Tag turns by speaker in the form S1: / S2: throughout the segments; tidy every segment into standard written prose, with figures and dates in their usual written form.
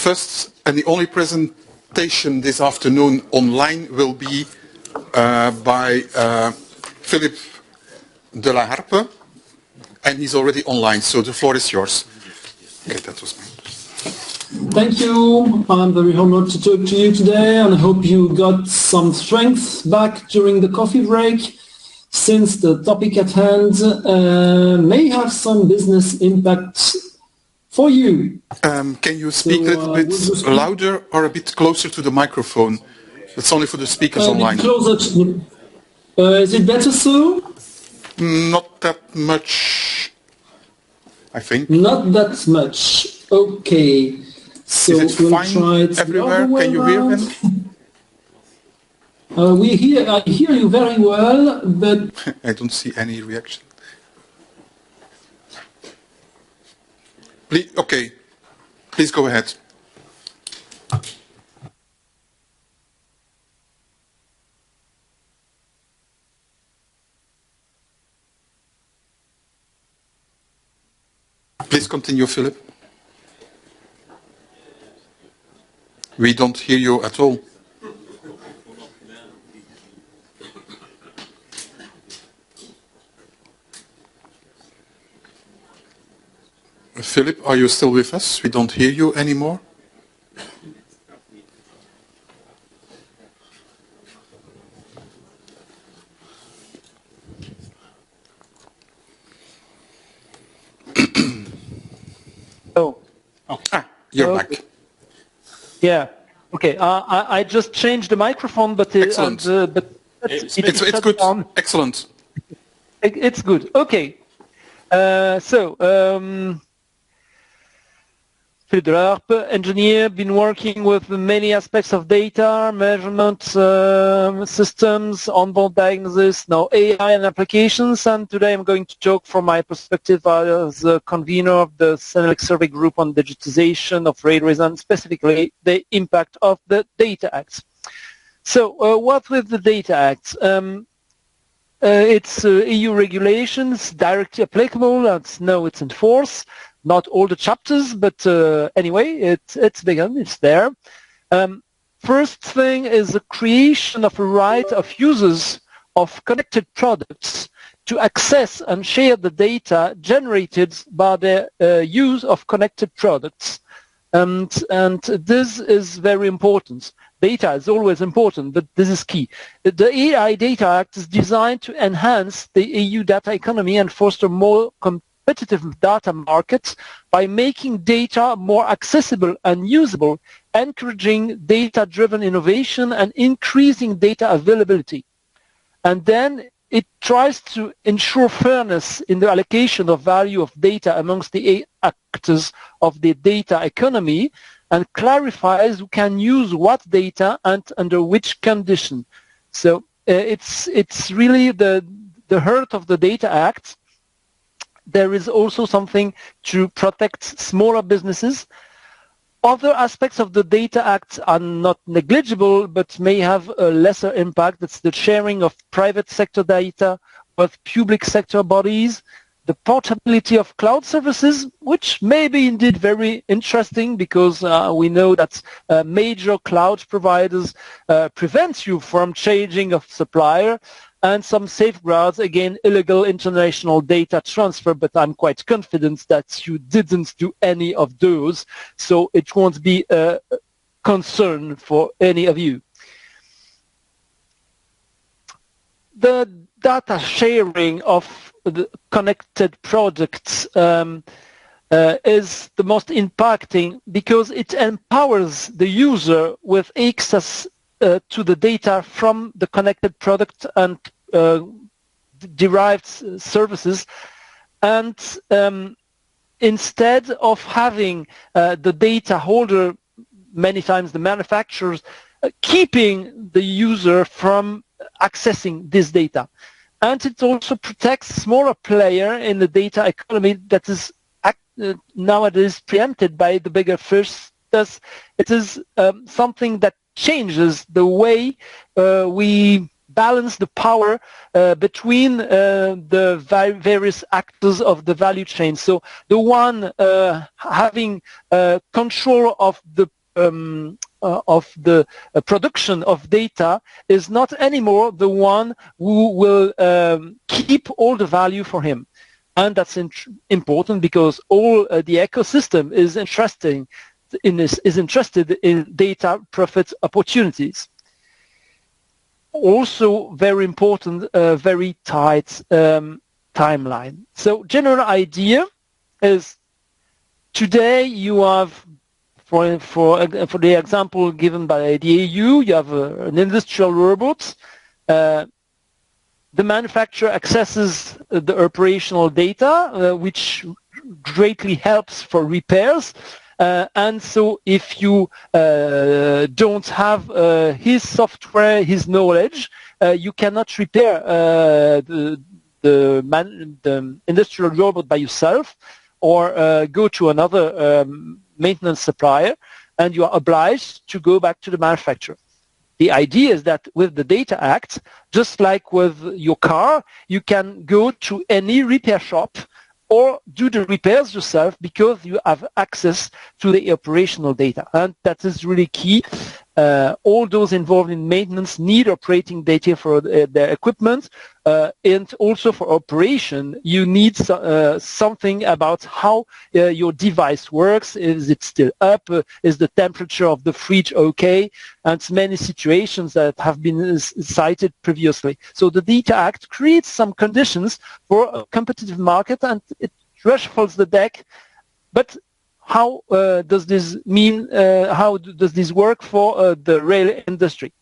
S1: first and the only presentation this afternoon online will be by Philippe de la Harpe, and he's already online, so the floor is yours. Okay, that was mine.
S2: Thank you. I'm very honored to talk to you today, and I hope you got some strength back during the coffee break, since the topic at hand may have some business impact for you.
S1: Can you speak a little bit louder or a bit closer to the microphone? It's only for the speakers online.
S2: Closer to, is it better so?
S1: Not that much, I think.
S2: Not that much. Okay. So
S1: is it
S2: we'll
S1: fine
S2: try it
S1: everywhere? Can you hear him?
S2: I hear you very well, but
S1: I don't see any reaction. Please, okay, please go ahead. Please continue, Philip. We don't hear you at all. Philip, are you still with us? We don't hear you anymore.
S3: Oh.
S1: You're back.
S3: Yeah. Okay. I just changed the microphone, but
S1: excellent.
S3: It's
S1: good.
S3: On.
S1: Excellent.
S3: It's good. Okay. Philippe de la Harpe, engineer, been working with many aspects of data, measurement systems, onboard diagnosis, now AI and applications, and today I'm going to talk from my perspective as a convener of the Senelec Survey Group on digitization of railways and specifically the impact of the Data Act. So what with the Data Act? It's EU regulations directly applicable, and now it's in force. Not all the chapters, but anyway, it's begun, it's there. First thing is the creation of a right of users of connected products to access and share the data generated by the use of connected products. And this is very important. Data is always important, but this is key. The AI Data Act is designed to enhance the EU data economy and foster more competitive data markets by making data more accessible and usable, encouraging data-driven innovation and increasing data availability. And then it tries to ensure fairness in the allocation of value of data amongst the actors of the data economy and clarifies who can use what data and under which condition. So it's really the heart of the Data Act. There is also something to protect smaller businesses. Other aspects of the Data Act are not negligible, but may have a lesser impact. It's the sharing of private sector data with public sector bodies, the portability of cloud services, which may be indeed very interesting because we know that major cloud providers prevent you from changing of supplier, and some safeguards, again, illegal international data transfer, but I'm quite confident that you didn't do any of those, so it won't be a concern for any of you. The data sharing of the connected products is the most impacting because it empowers the user with access to the data from the connected product and derived services, and instead of having the data holder, many times the manufacturers, keeping the user from accessing this data. And it also protects smaller player in the data economy that is nowadays preempted by the bigger fish. Thus, it is something that changes the way we balance the power between the various actors of the value chain. So the one having control of the production of data is not anymore the one who will keep all the value for him. And that's important because all the ecosystem is interested in data profit opportunities. Also very important, very tight timeline. So general idea is today you have, for the example given by the EU, you have an industrial robot. The manufacturer accesses the operational data, which greatly helps for repairs. And so if you don't have his software, his knowledge, you cannot repair the industrial robot by yourself, or go to another maintenance supplier, and you are obliged to go back to the manufacturer. The idea is that with the Data Act, just like with your car, you can go to any repair shop or do the repairs yourself because you have access to the operational data. And that is really key. All those involved in maintenance need operating data for their equipment, and also for operation you need something about how your device works. Is it still up? Is the temperature of the fridge okay? And many situations that have been cited previously. So the Data Act creates some conditions for a competitive market, and it shuffles the deck. But how does this mean? How does this work for the rail industry?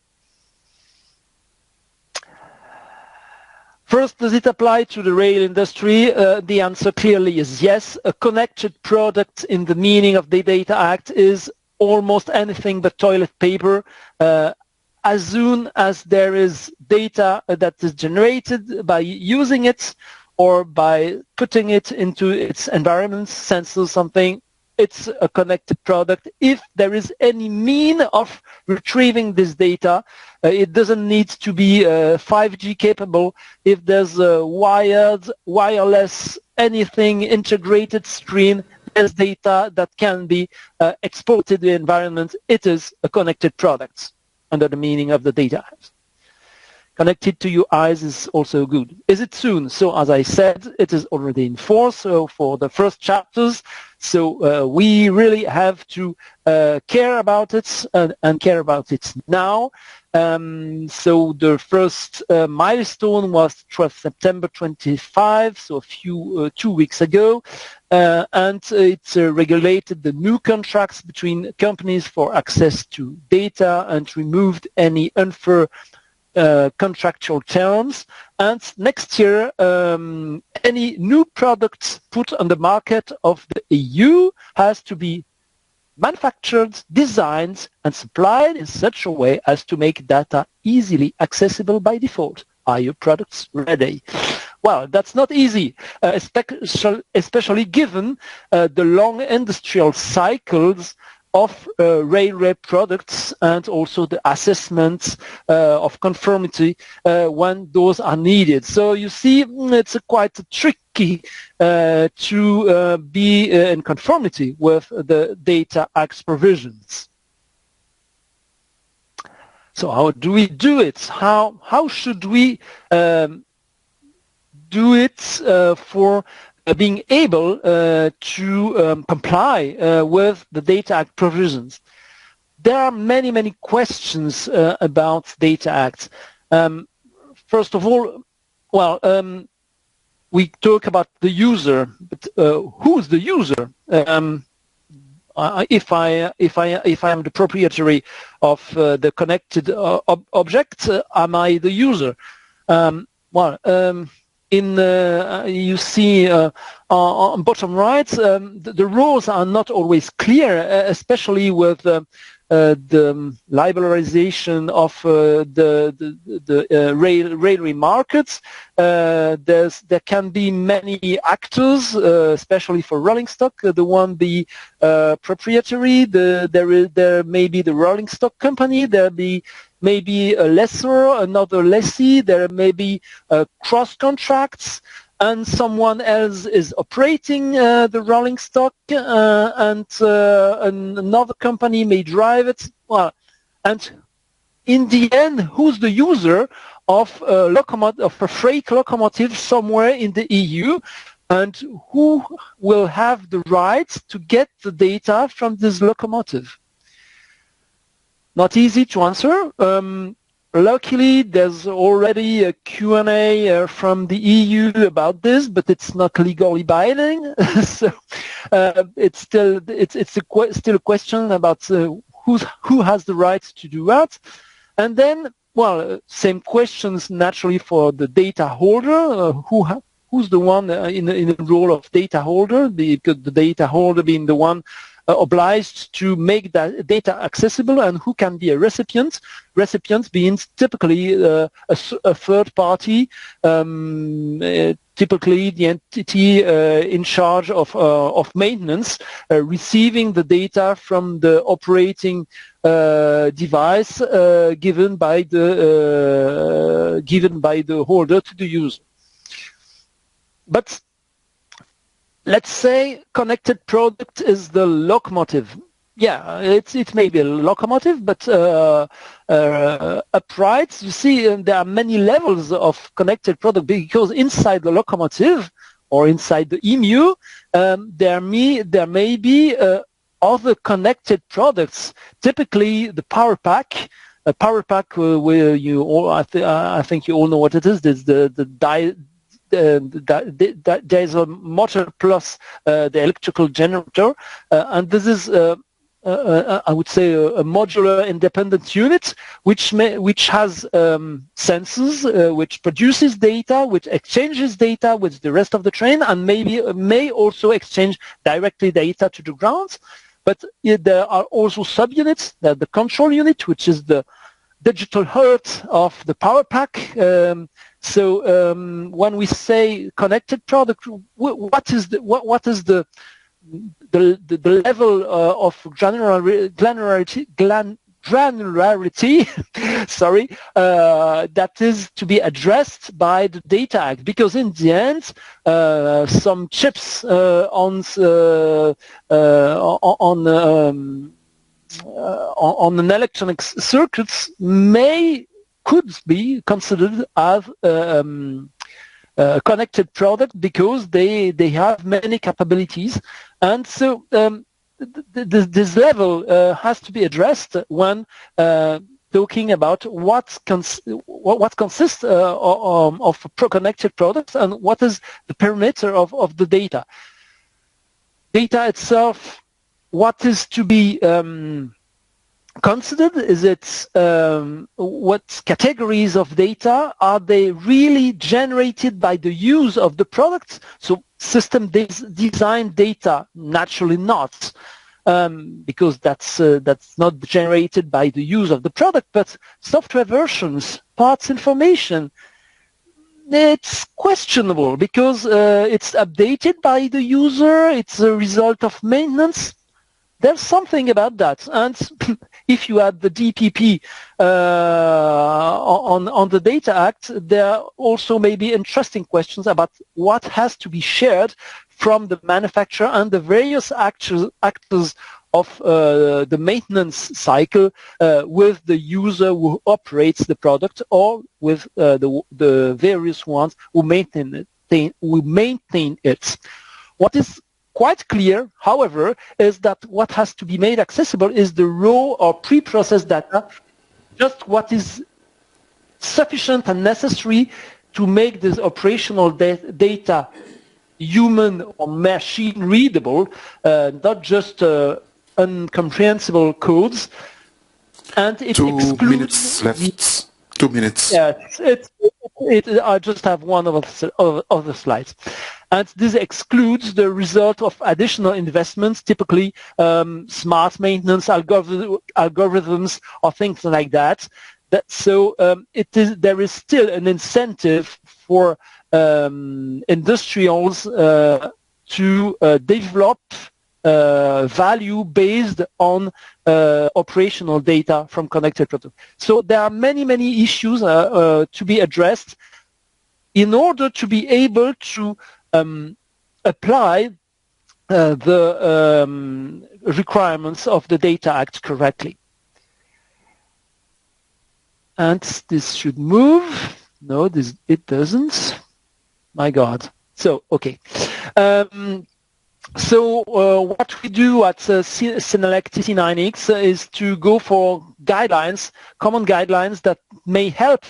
S3: First, does it apply to the rail industry? The answer clearly is yes. A connected product in the meaning of the Data Act is almost anything but toilet paper. As soon as there is data that is generated by using it or by putting it into its environment, sensors, something, it's a connected product. If there is any mean of retrieving this data, it doesn't need to be 5G capable. If there's a wired, wireless, anything integrated screen, there's data that can be exported to the environment. It is a connected product under the meaning of the Data Act. Connected to your eyes is also good. Is it soon? So as I said, it is already in force. So for the first chapters, so we really have to care about it and care about it now. So the first milestone was 12th September 25, so a few 2 weeks ago, and it regulated the new contracts between companies for access to data and removed any unfair contractual terms. And next year, any new products put on the market of the EU has to be manufactured, designed, and supplied in such a way as to make data easily accessible by default. Are your products ready? Well, that's not easy, especially given the long industrial cycles of railway products and also the assessment of conformity when those are needed. So you see, it's quite tricky to be in conformity with the Data Act provisions. So how do we do it? How should we do it for being able to comply with the Data Act provisions? There are many questions about Data Act. First of all, well, we talk about the user, but who's the user? If I am the proprietary of the connected object, am I the user? You see on bottom right, the roles are not always clear, especially with the liberalization of the railway markets. There can be many actors, especially for rolling stock. The one be proprietary. There may be the rolling stock company. There be maybe a lessor, another lessee, there may be cross contracts, and someone else is operating the rolling stock, and another company may drive it. Well, and in the end, who's the user of a freight locomotive somewhere in the EU, and who will have the rights to get the data from this locomotive? Not easy to answer. Luckily, there's already a Q&A from the EU about this, but it's not legally binding. So it's still a question about who has the right to do that. And then, well, same questions naturally for the data holder. Who's the one in the role of data holder? The data holder being the one obliged to make that data accessible, and who can be a recipient. Recipients being typically a third party, typically the entity in charge of maintenance, receiving the data from the operating device given by the holder to the user. But let's say connected product is the locomotive. Yeah, it may be a locomotive, but upright. You see, there are many levels of connected product, because inside the locomotive or inside the EMU, there may be other connected products. Typically, the power pack. A power pack, where you all, I think you all know what it is. There's there's a motor plus the electrical generator, and this is I would say a modular independent unit which has sensors, which produces data, which exchanges data with the rest of the train, and may also exchange directly data to the ground. But there are also subunits. The control unit, which is the digital heart of the power pack. So when we say connected product, what is the level of granularity sorry, that is to be addressed by the Data Act? Because in the end, some chips on an electronic circuits could be considered as a connected product, because they have many capabilities, and so this level has to be addressed when talking about what consists of connected products, and what is the perimeter of the data. Data itself, what is to be considered? Is it what categories of data are they really generated by the use of the product? So system design data, naturally not, because that's not generated by the use of the product. But software versions, parts information, it's questionable, because it's updated by the user. It's a result of maintenance. There's something about that. And if you add the DPP on the Data Act, there also may be interesting questions about what has to be shared from the manufacturer and the various actors of the maintenance cycle with the user who operates the product, or with the various ones who maintain it. What is quite clear, however, is that what has to be made accessible is the raw or pre-processed data, just what is sufficient and necessary to make this operational data human or machine readable, not just incomprehensible codes. And it
S1: 2
S3: excludes
S1: minutes left. 2 minutes.
S3: Yeah, I just have one of the slides. And this excludes the result of additional investments, typically smart maintenance algorithms or things like that. So there is still an incentive for industrials to develop value based on operational data from connected products. So there are many, many issues to be addressed in order to be able to apply the requirements of the Data Act correctly. And this should move. No, it doesn't. My God. So, okay. So what we do at Senelec TC9X is to go for guidelines, common guidelines that may help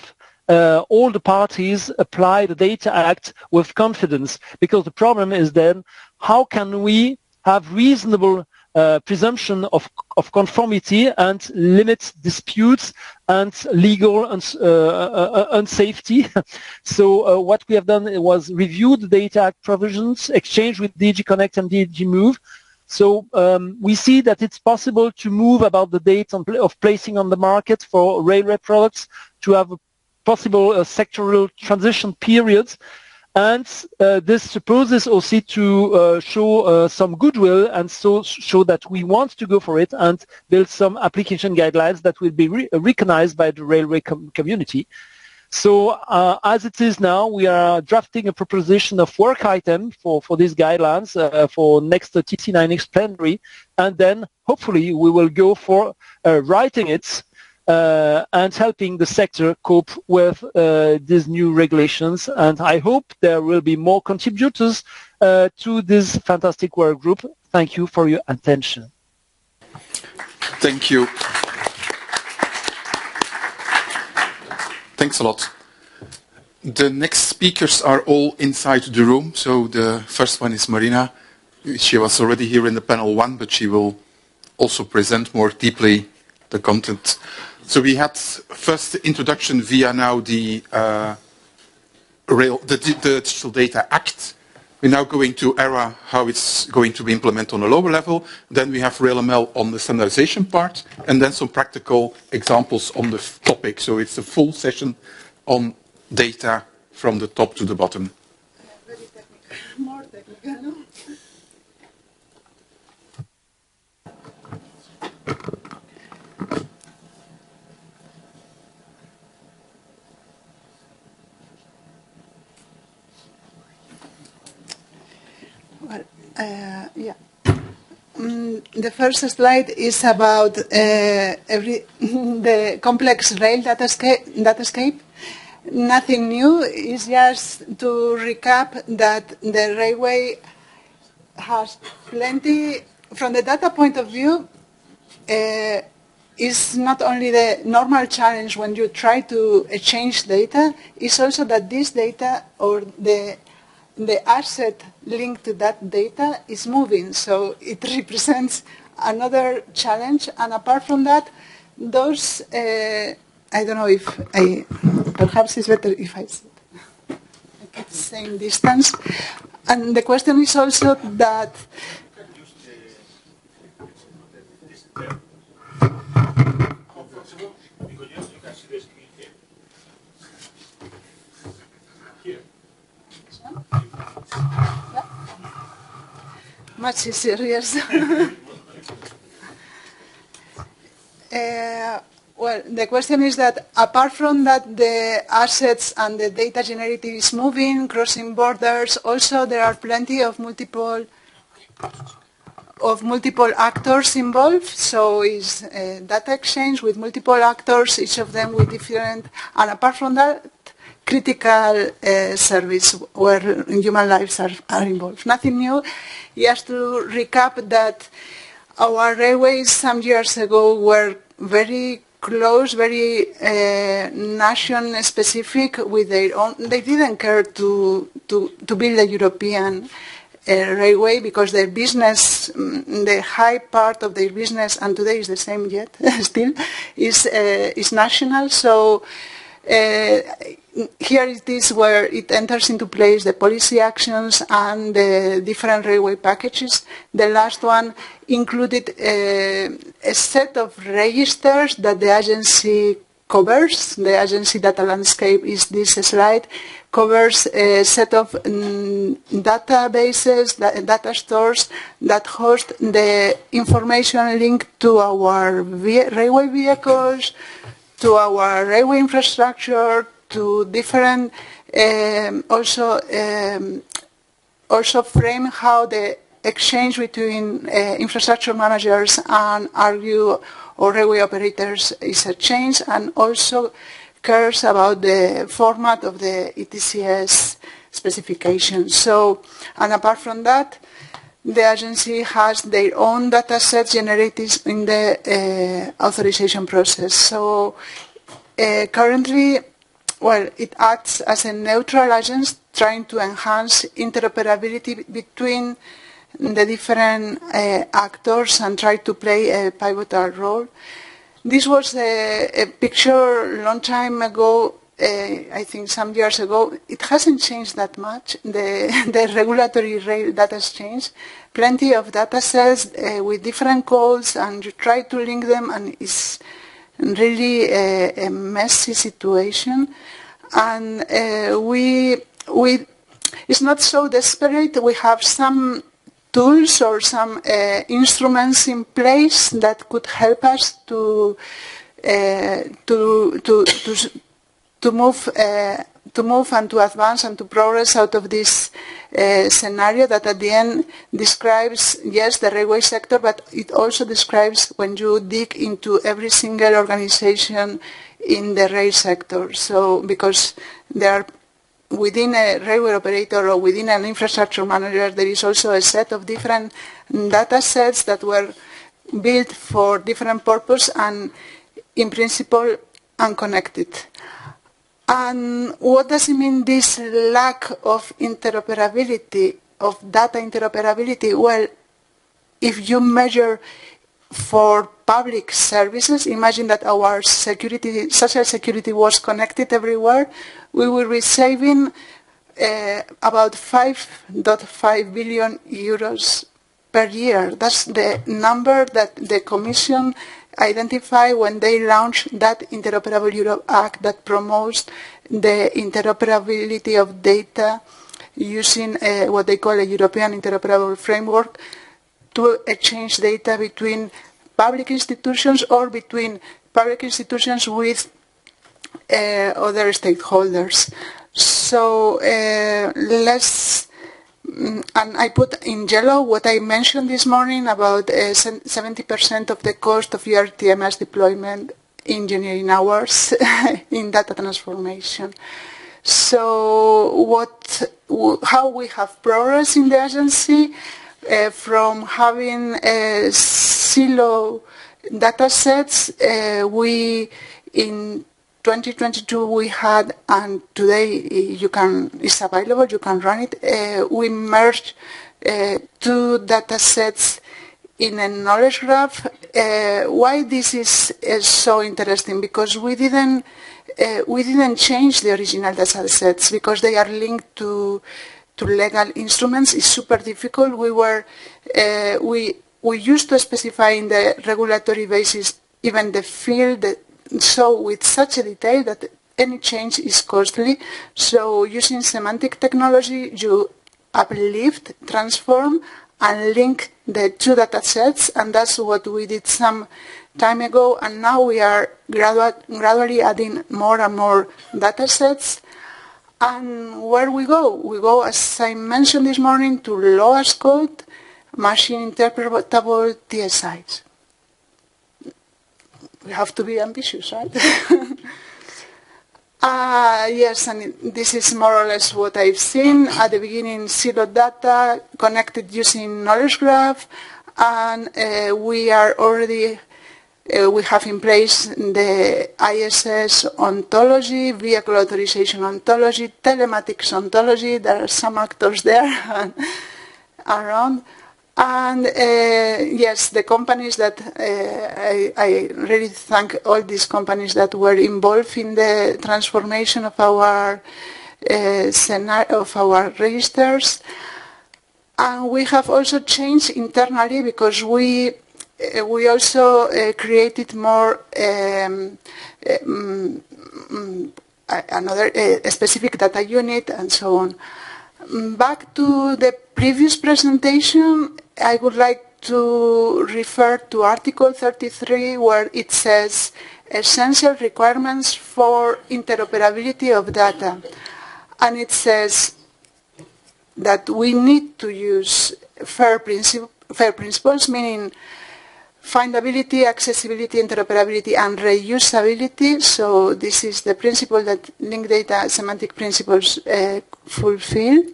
S3: all the parties apply the Data Act with confidence. Because the problem is then, how can we have reasonable presumption of conformity and limit disputes and legal unsafety. So what we have done was review the Data Act provisions, exchange with DG Connect and DG Move. So we see that it's possible to move about the date of placing on the market for railway products, to have a possible sectoral transition periods. And this supposes also to show some goodwill, and so show that we want to go for it and build some application guidelines that will be recognized by the railway community. So as it is now, we are drafting a proposition of work item for these guidelines for next TC9X plenary, and then hopefully we will go for writing it and helping the sector cope with these new regulations. And I hope there will be more contributors to this fantastic work group. Thank you for your attention.
S1: Thank you. Thanks a lot. The next speakers are all inside the room. So the first one is Marina. She was already here in the panel 1, but she will also present more deeply the content. So we had first the introduction via now the Digital Data Act. We're now going to ERA, how it's going to be implemented on a lower level. Then we have RailML on the standardization part, and then some practical examples on the topic. So it's a full session on data from the top to the bottom.
S4: Very technical, more technical, no? Yeah. The first slide is about the complex rail datascape. Nothing new. It's just to recap that the railway has plenty, from the data point of view, is not only the normal challenge when you try to exchange data, it's also that this data or the asset linked to that data is moving, so it represents another challenge. And apart from that, those, I don't know if perhaps it's better if I sit at the same distance. And the question is also that much easier, yes. Well, the question is that apart from that the assets and the data generated is moving, crossing borders, also there are plenty of multiple actors involved. So it's data exchange with multiple actors, each of them with different, and apart from that, critical service where human lives are involved. Nothing new. Just to recap that our railways some years ago were very close, very nation-specific with their own. They didn't care to build a European railway because their business, the high part of their business, and today is the same yet still, is national. So here it is where it enters into place the policy actions and the different railway packages. The last one included a set of registers that the agency covers. The agency data landscape is this slide, covers a set of databases, data stores that host the information linked to our railway vehicles, to our railway infrastructure, to different, also frame how the exchange between infrastructure managers and RU or railway operators is a change, and also cares about the format of the ETCS specification. So, and apart from that, the agency has their own data sets generated in the authorization process. So currently, well, it acts as a neutral agent trying to enhance interoperability between the different actors and try to play a pivotal role. This was a picture a long time ago, I think some years ago. It hasn't changed that much. The regulatory rail data has changed. Plenty of data sets with different codes, and you try to link them, and it's really a messy situation. And it's not so desperate. We have some tools or some instruments in place that could help us to move and to advance and to progress out of this scenario that at the end describes, yes, the railway sector, but it also describes when you dig into every single organization in the rail sector. So because there are, within a railway operator or within an infrastructure manager, there is also a set of different data sets that were built for different purpose and in principle unconnected. And what does it mean, this lack of interoperability, of data interoperability? Well, if you measure for public services, imagine that our security, social security was connected everywhere, we will be saving about 5.5 billion euros per year. That's the number that the Commission identified when they launched that Interoperable Europe Act that promotes the interoperability of data using what they call a European Interoperable Framework to exchange data between public institutions or between public institutions with other stakeholders. So and I put in yellow what I mentioned this morning about 70% of the cost of ERTMS deployment engineering hours in data transformation. So how we have progressed in the agency from having silo data sets, in 2022 we had, and today it's available, you can run it. We merged two data sets in a knowledge graph. Why this is so interesting? Because we didn't change the original data sets because they are linked to legal instruments. It's super difficult. We used to specify in the regulatory basis even the field, so with such a detail that any change is costly. So using semantic technology, you uplift, transform, and link the two data sets, and that's what we did some time ago, and now we are gradually adding more and more data sets. And where we go? We go, as I mentioned this morning, to lowest code, machine interpretable TSIs. We have to be ambitious, right? Yes, and this is more or less what I've seen. At the beginning, silo data connected using knowledge graph, and we are already, we have in place the ISS ontology, vehicle authorization ontology, telematics ontology. There are some actors there around. And yes, the companies that I really thank all these companies that were involved in the transformation of our registers. And we have also changed internally because we we also created more another specific data unit and so on. Back to the previous presentation, I would like to refer to Article 33, where it says essential requirements for interoperability of data. And it says that we need to use fair principles, meaning findability, accessibility, interoperability, and reusability. So this is the principle that linked data semantic principles fulfill.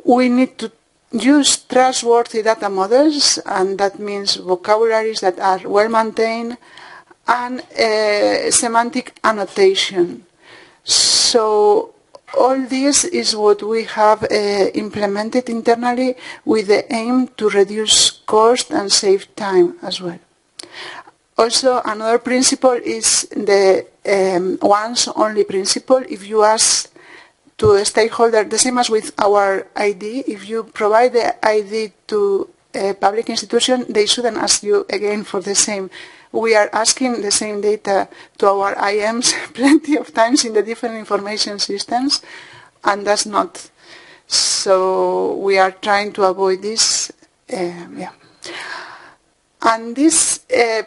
S4: We need to use trustworthy data models, and that means vocabularies that are well maintained, and semantic annotation. So all this is what we have implemented internally with the aim to reduce cost and save time as well. Also, another principle is the once only principle. If you ask to a stakeholder, the same as with our ID, if you provide the ID to a public institution, they shouldn't ask you again for the same. We are asking the same data to our IMs plenty of times in the different information systems, and that's not. So we are trying to avoid this. And this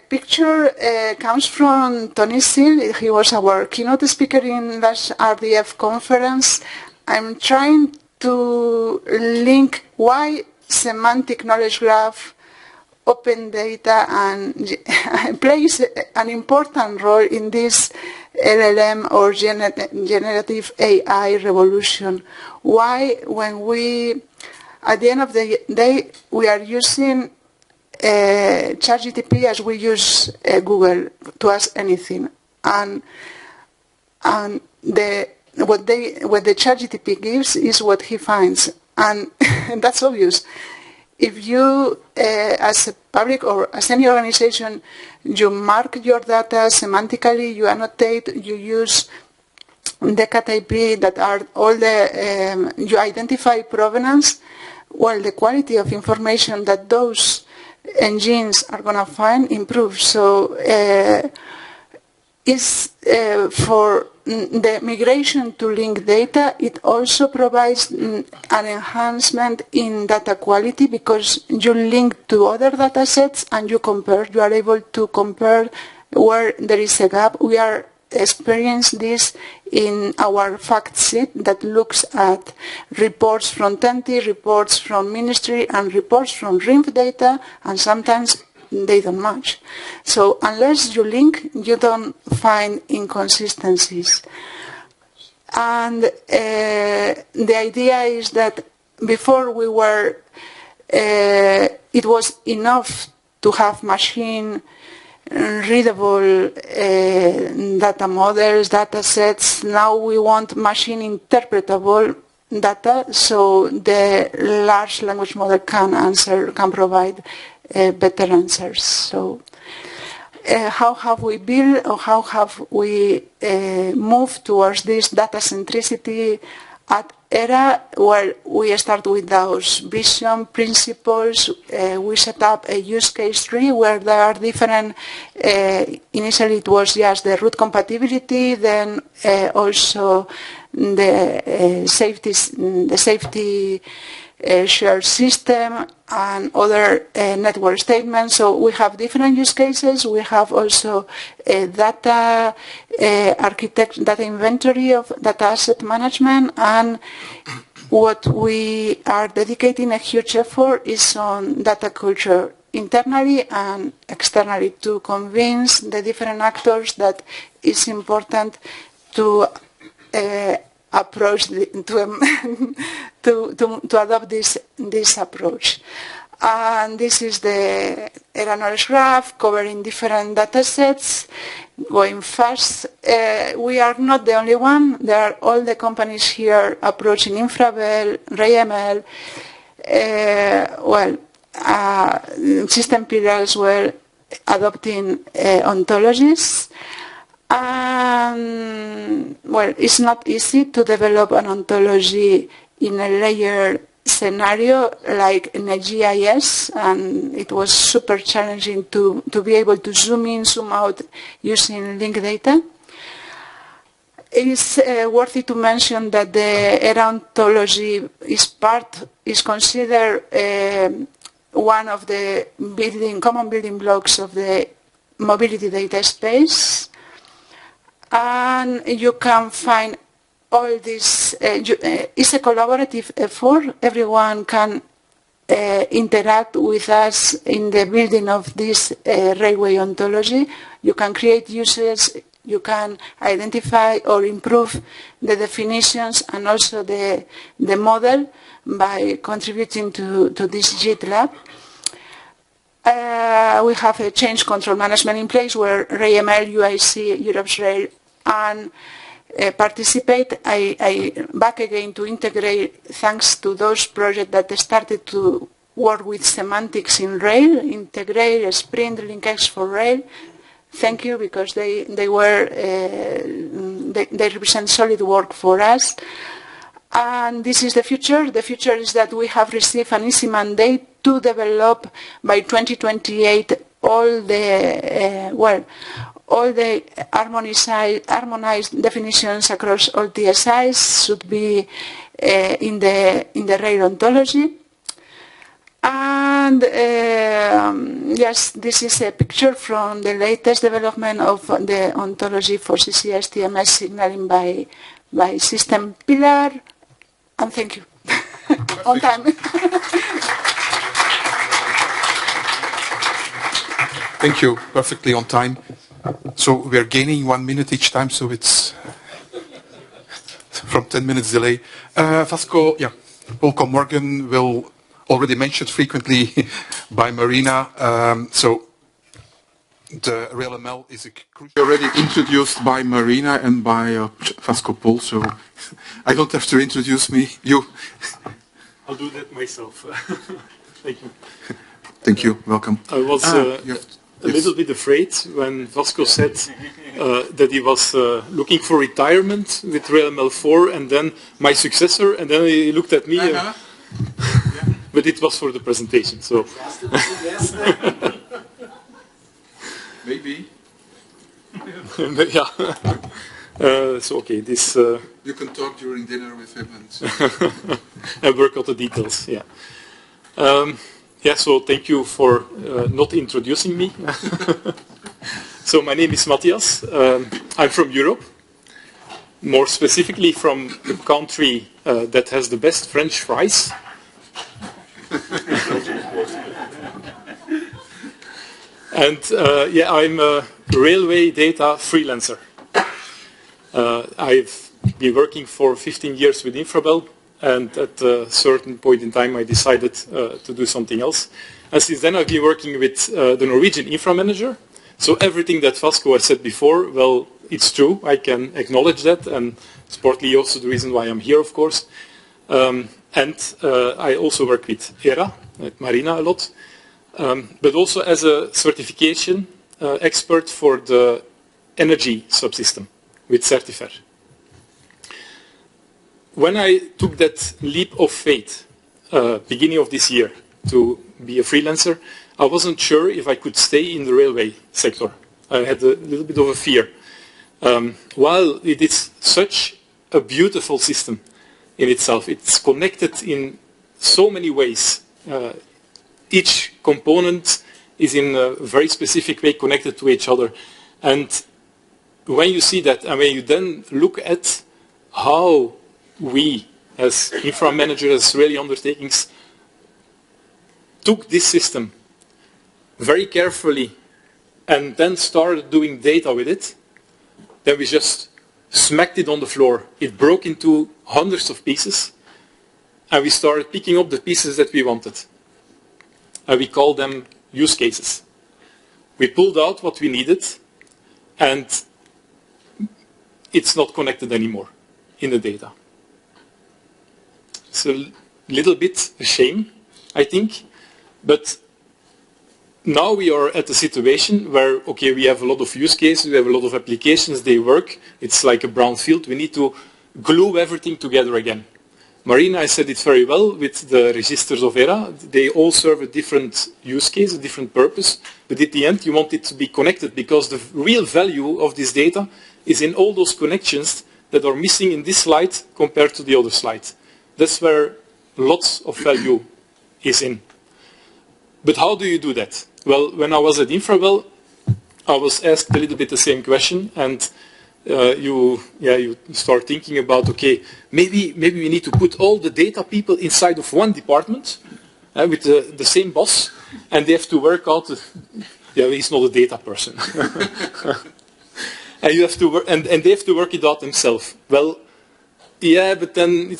S4: picture comes from Tony Steele. He was our keynote speaker in last RDF conference. I'm trying to link why semantic knowledge graph, open data, and plays an important role in this LLM or generative AI revolution. Why, when we, at the end of the day, we are using ChatGPT as we use Google to ask anything, and what the ChatGPT gives is what he finds, and that's obvious. If you, as a public or as any organization, you mark your data semantically, you annotate, you use the cat IP that are all the, you identify provenance, well, the quality of information that those engines are going to find improves. So for the migration to linked data, it also provides an enhancement in data quality because you link to other data sets and you compare. You are able to compare where there is a gap. We are experiencing this in our fact sheet that looks at reports from TENTI, reports from ministry, and reports from RINF data, and sometimes they don't match. So unless you link, you don't find inconsistencies. And the idea is that before we were, it was enough to have machine readable data models, data sets. Now we want machine interpretable data, so the large language model can provide better answers. So how have we built, or how have we moved towards this data centricity at ERA? Well, we start with those vision principles. We set up a use case tree where there are different, initially it was just the root compatibility, then also the safety shared system and other network statements. So we have different use cases. We have also a data data inventory of data asset management, and what we are dedicating a huge effort is on data culture internally and externally to convince the different actors that it's important to approach to adopt this approach. And this is the ERA knowledge graph covering different data sets. Going fast, we are not the only one. There are all the companies here approaching InfraBel, RayML, System Pillar as well, adopting ontologies. Well, it's not easy to develop an ontology in a layer scenario like in a GIS, and it was super challenging to be able to zoom in, zoom out using linked data. It's worthy to mention that the era ontology is considered one of the common building blocks of the mobility data space, and you can find all this. It's a collaborative effort. Everyone can interact with us in the building of this railway ontology. You can create uses. You can identify or improve the definitions and also the model by contributing to this JIT lab. We have a change control management in place where RayML, UIC, Europe's Rail, and participate. I back again to integrate, thanks to those projects that started to work with semantics in rail, integrate, sprint, linkx for rail. Thank you, because they represent solid work for us. And this is the future. The future is that we have received an easy mandate to develop by 2028 all the harmonized definitions across all TSIs should be in the rail ontology. And yes, this is a picture from the latest development of the ontology for CCS TMS signaling by system pillar. And thank you. On time.
S1: Thank you. Perfectly on time. So we're gaining 1 minute each time, so it's from 10 minutes delay. Vasco, yeah, Paul Morgan will already mentioned frequently by Marina. So the RailML is already introduced by Marina and by Vasco Pol, so I don't have to introduce you.
S5: I'll do that myself. Thank you.
S1: Thank you. Welcome.
S5: I was a little bit afraid when Vasco said that he was looking for retirement with RailML 4 and then my successor, and then he looked at me. But it was for the presentation, so.
S1: Maybe.
S5: Yeah. So okay, this.
S1: You can talk during dinner with him
S5: and work out the details. Yeah. Yeah. So thank you for not introducing me. So my name is Matthias. I'm from Europe. More specifically, from the country that has the best French fries. And yeah, I'm a railway data freelancer. I've been working for 15 years with Infrabel, and at a certain point in time I decided to do something else. And since then I've been working with the Norwegian Infra Manager. So everything that Vasco has said before, well, it's true. I can acknowledge that, and it's partly also the reason why I'm here, of course. And I also work with ERA, at Marina a lot, but also as a certification expert for the energy subsystem with Certifer. When I took that leap of faith, beginning of this year, to be a freelancer, I wasn't sure if I could stay in the railway sector. I had a little bit of a fear. While it is such a beautiful system in itself, it's connected in so many ways. Each component is in a very specific way connected to each other. And when you see that, and when you then look at how we, as infra managers, as railway undertakings, took this system very carefully and then started doing data with it, then we just smacked it on the floor. It broke into hundreds of pieces, and we started picking up the pieces that we wanted. And we called them use cases. We pulled out what we needed, and it's not connected anymore in the data. It's a little bit a shame, I think, but now we are at a situation where, okay, we have a lot of use cases, we have a lot of applications, they work, it's like a brown field, we need to glue everything together again. Marina said it very well with the registers of ERA. They all serve a different use case, a different purpose, but at the end you want it to be connected because the real value of this data is in all those connections that are missing in this slide compared to the other slide. That's where lots of value is in. But how do you do that? Well, when I was at Infrawell, I was asked a little bit the same question, and you start thinking about, okay, maybe we need to put all the data people inside of one department with the same boss, and they have to work out. He's not a data person, and you have to work, and they have to work it out themselves. Well, yeah, but then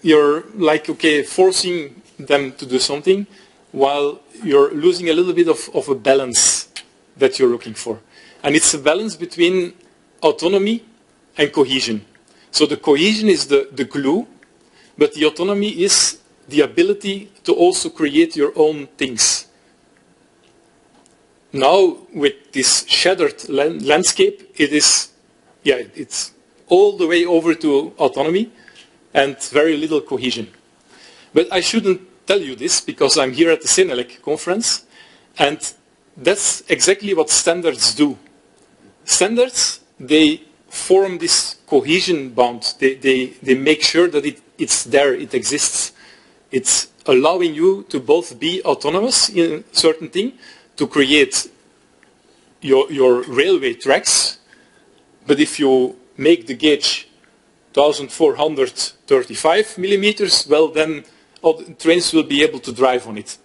S5: you're like, okay, forcing them to do something while you're losing a little bit of a balance that you're looking for, and it's a balance between autonomy and cohesion. So the cohesion is the glue, but the autonomy is the ability to also create your own things. Now, with this shattered landscape, it's all the way over to autonomy and very little cohesion. But I shouldn't tell you this because I'm here at the CENELEC conference, and that's exactly what standards do. Standards, they form this cohesion bond. They make sure that it's there, it exists. It's allowing you to both be autonomous in a certain thing, to create your railway tracks, but if you make the gauge 1435 millimeters, well then all the trains will be able to drive on it.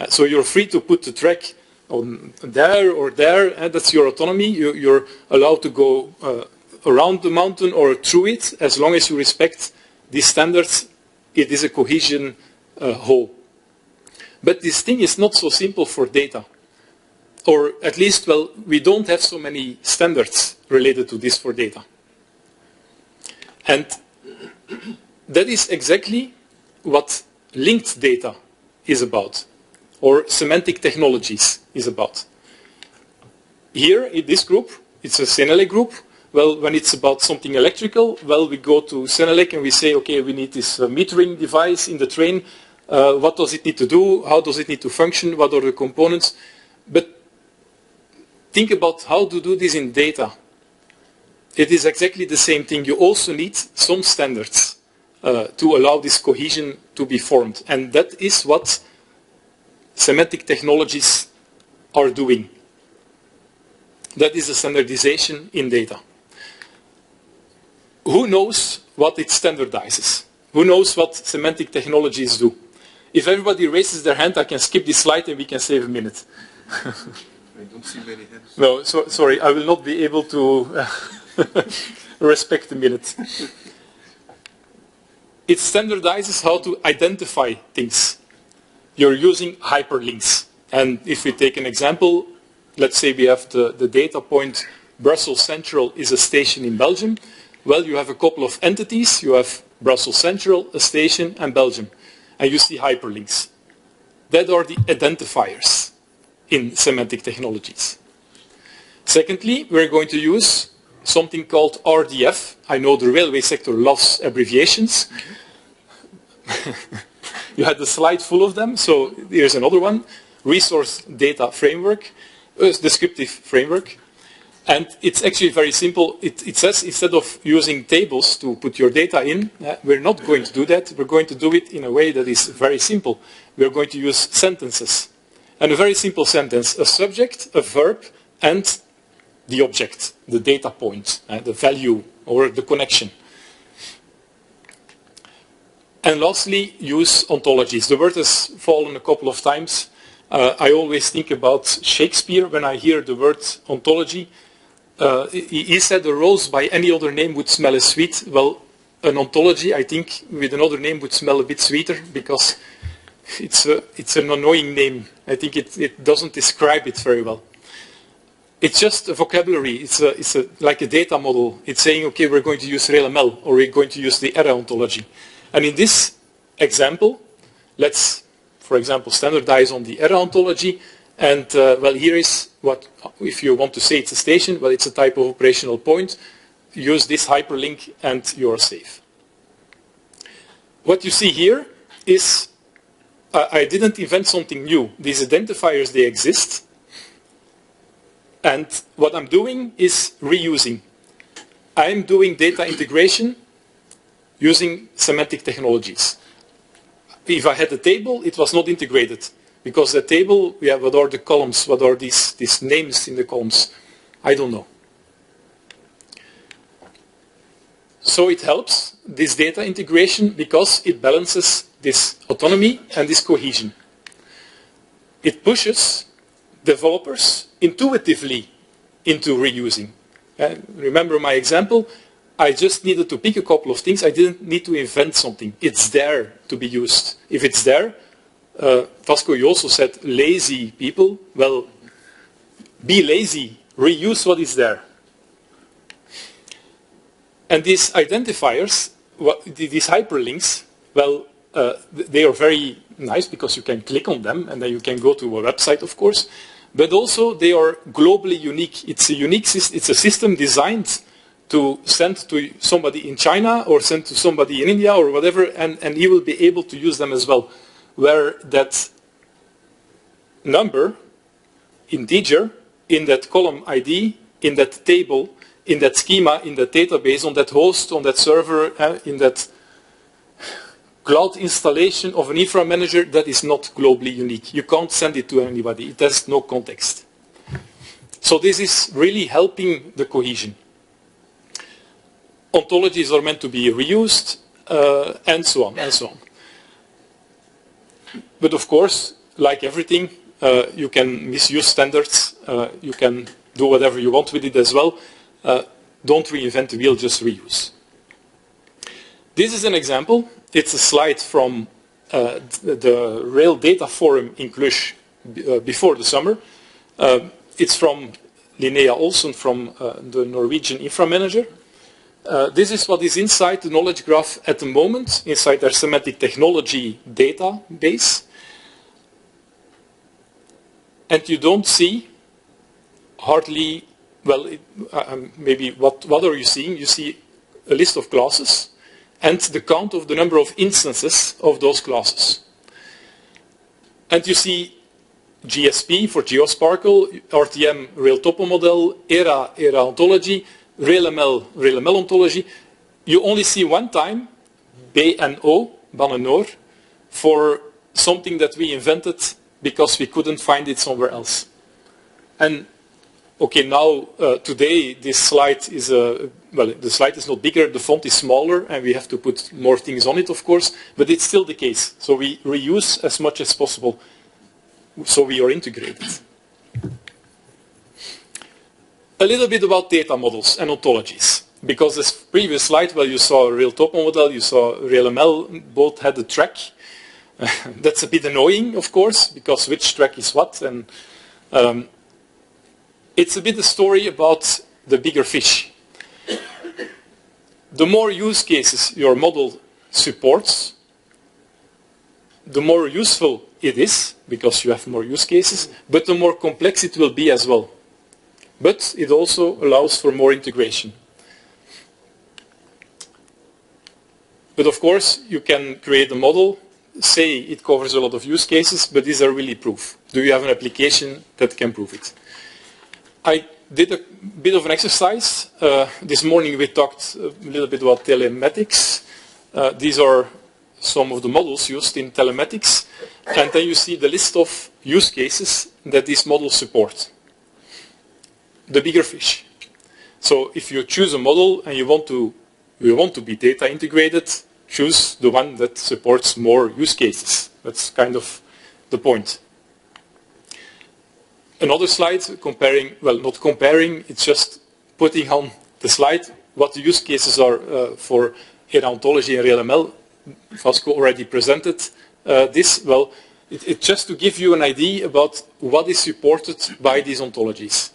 S5: So you're free to put the track on there or there, and that's your autonomy. You're allowed to go around the mountain or through it, as long as you respect these standards. It is a cohesion whole. But this thing is not so simple for data. Or at least, well, we don't have so many standards related to this for data. And that is exactly what linked data is about, or semantic technologies is about. Here, in this group, it's a CENELEC group. Well, when it's about something electrical, well, we go to CENELEC and we say, okay, we need this metering device in the train. What does it need to do? How does it need to function? What are the components? But think about how to do this in data. It is exactly the same thing. You also need some standards to allow this cohesion to be formed. And that is what semantic technologies are doing. That is a standardization in data. Who knows what it standardizes? Who knows what semantic technologies do? If everybody raises their hand, I can skip this slide and we can save a minute.
S1: I don't see many hands.
S5: No, sorry, I will not be able to respect a minute. It standardizes how to identify things. You're using hyperlinks. And if we take an example, let's say we have the data point Brussels Central is a station in Belgium. Well, you have a couple of entities. You have Brussels Central, a station, and Belgium. And you see hyperlinks. That are the identifiers in semantic technologies. Secondly, we're going to use something called RDF. I know the railway sector loves abbreviations. You had the slide full of them, so here's another one. Resource Data Framework, Descriptive Framework. And it's actually very simple. It says instead of using tables to put your data in, we're not going to do that. We're going to do it in a way that is very simple. We're going to use sentences. And a very simple sentence, a subject, a verb, and the object, the data point, the value, or the connection. And lastly, use ontologies. The word has fallen a couple of times. I always think about Shakespeare when I hear the word ontology. He said a rose by any other name would smell as sweet. Well, an ontology, I think, with another name would smell a bit sweeter because it's an annoying name. I think it doesn't describe it very well. It's just a vocabulary. It's like a data model. It's saying, okay, we're going to use RailML or we're going to use the ERA ontology. And in this example, let's, for example, standardize on the ERA ontology. And, well, here is what, if you want to say it's a station, well, it's a type of operational point. Use this hyperlink and you're safe. what you see here is, I didn't invent something new. These identifiers, they exist. And what I'm doing is reusing. I'm doing data integration using semantic technologies. If I had a table, it was not integrated. Because the table, what are the columns? What are these names in the columns? I don't know. So it helps, this data integration, because it balances this autonomy and this cohesion. It pushes developers intuitively into reusing. Remember my example? I just needed to pick a couple of things. I didn't need to invent something. It's there to be used. If it's there, Vasco, you also said lazy people. Well, be lazy. Reuse what is there. And these identifiers, these hyperlinks, well, they are very nice because you can click on them and then you can go to a website, of course. But also they are globally unique. It's a system designed to send to somebody in China or send to somebody in India or whatever, and he will be able to use them as well. Where that number, integer, in that column ID, in that table, in that schema, in that database, on that host, on that server, in that cloud installation of an infra manager, that is not globally unique. You can't send it to anybody. It has no context. So this is really helping the cohesion. Ontologies are meant to be reused, and so on, and so on. But of course, like everything, you can misuse standards. You can do whatever you want with it as well. Don't reinvent the wheel, just reuse. This is an example. It's a slide from the Rail Data Forum in Cluj before the summer. It's from Linnea Olsen from the Norwegian Infra Manager. This is what is inside the knowledge graph at the moment, inside their semantic technology database. And you don't see hardly, well, maybe what are you seeing? You see a list of classes and the count of the number of instances of those classes. And you see GSP for GeoSparkle, RTM Rail Topo Model, ERA Ontology, RailML Ontology. You only see one time BNO, Banenor, for something that we invented because we couldn't find it somewhere else. And okay, now today this slide is the slide is not bigger, the font is smaller, and we have to put more things on it, of course. But it's still the case. So we reuse as much as possible. So we are integrated. A little bit about data models and ontologies. Because this previous slide, well, you saw a Rail Topo model, you saw RailML, both had a track. That's a bit annoying, of course, because which track is what. And it's a bit a story about the bigger fish. The more use cases your model supports, the more useful it is, because you have more use cases, but the more complex it will be as well. But it also allows for more integration. But of course, you can create a model, say it covers a lot of use cases, but these are really proof. Do you have an application that can prove it? I did a bit of an exercise. This morning we talked a little bit about telematics. These are some of the models used in telematics. And then you see the list of use cases that these models support. The bigger fish. So if you choose a model and you want to be data integrated, choose the one that supports more use cases. That's kind of the point. Another slide comparing, well, not comparing, it's just putting on the slide what the use cases are for ERA Ontology and RailML. Vasco already presented this. Well, it's just to give you an idea about what is supported by these ontologies.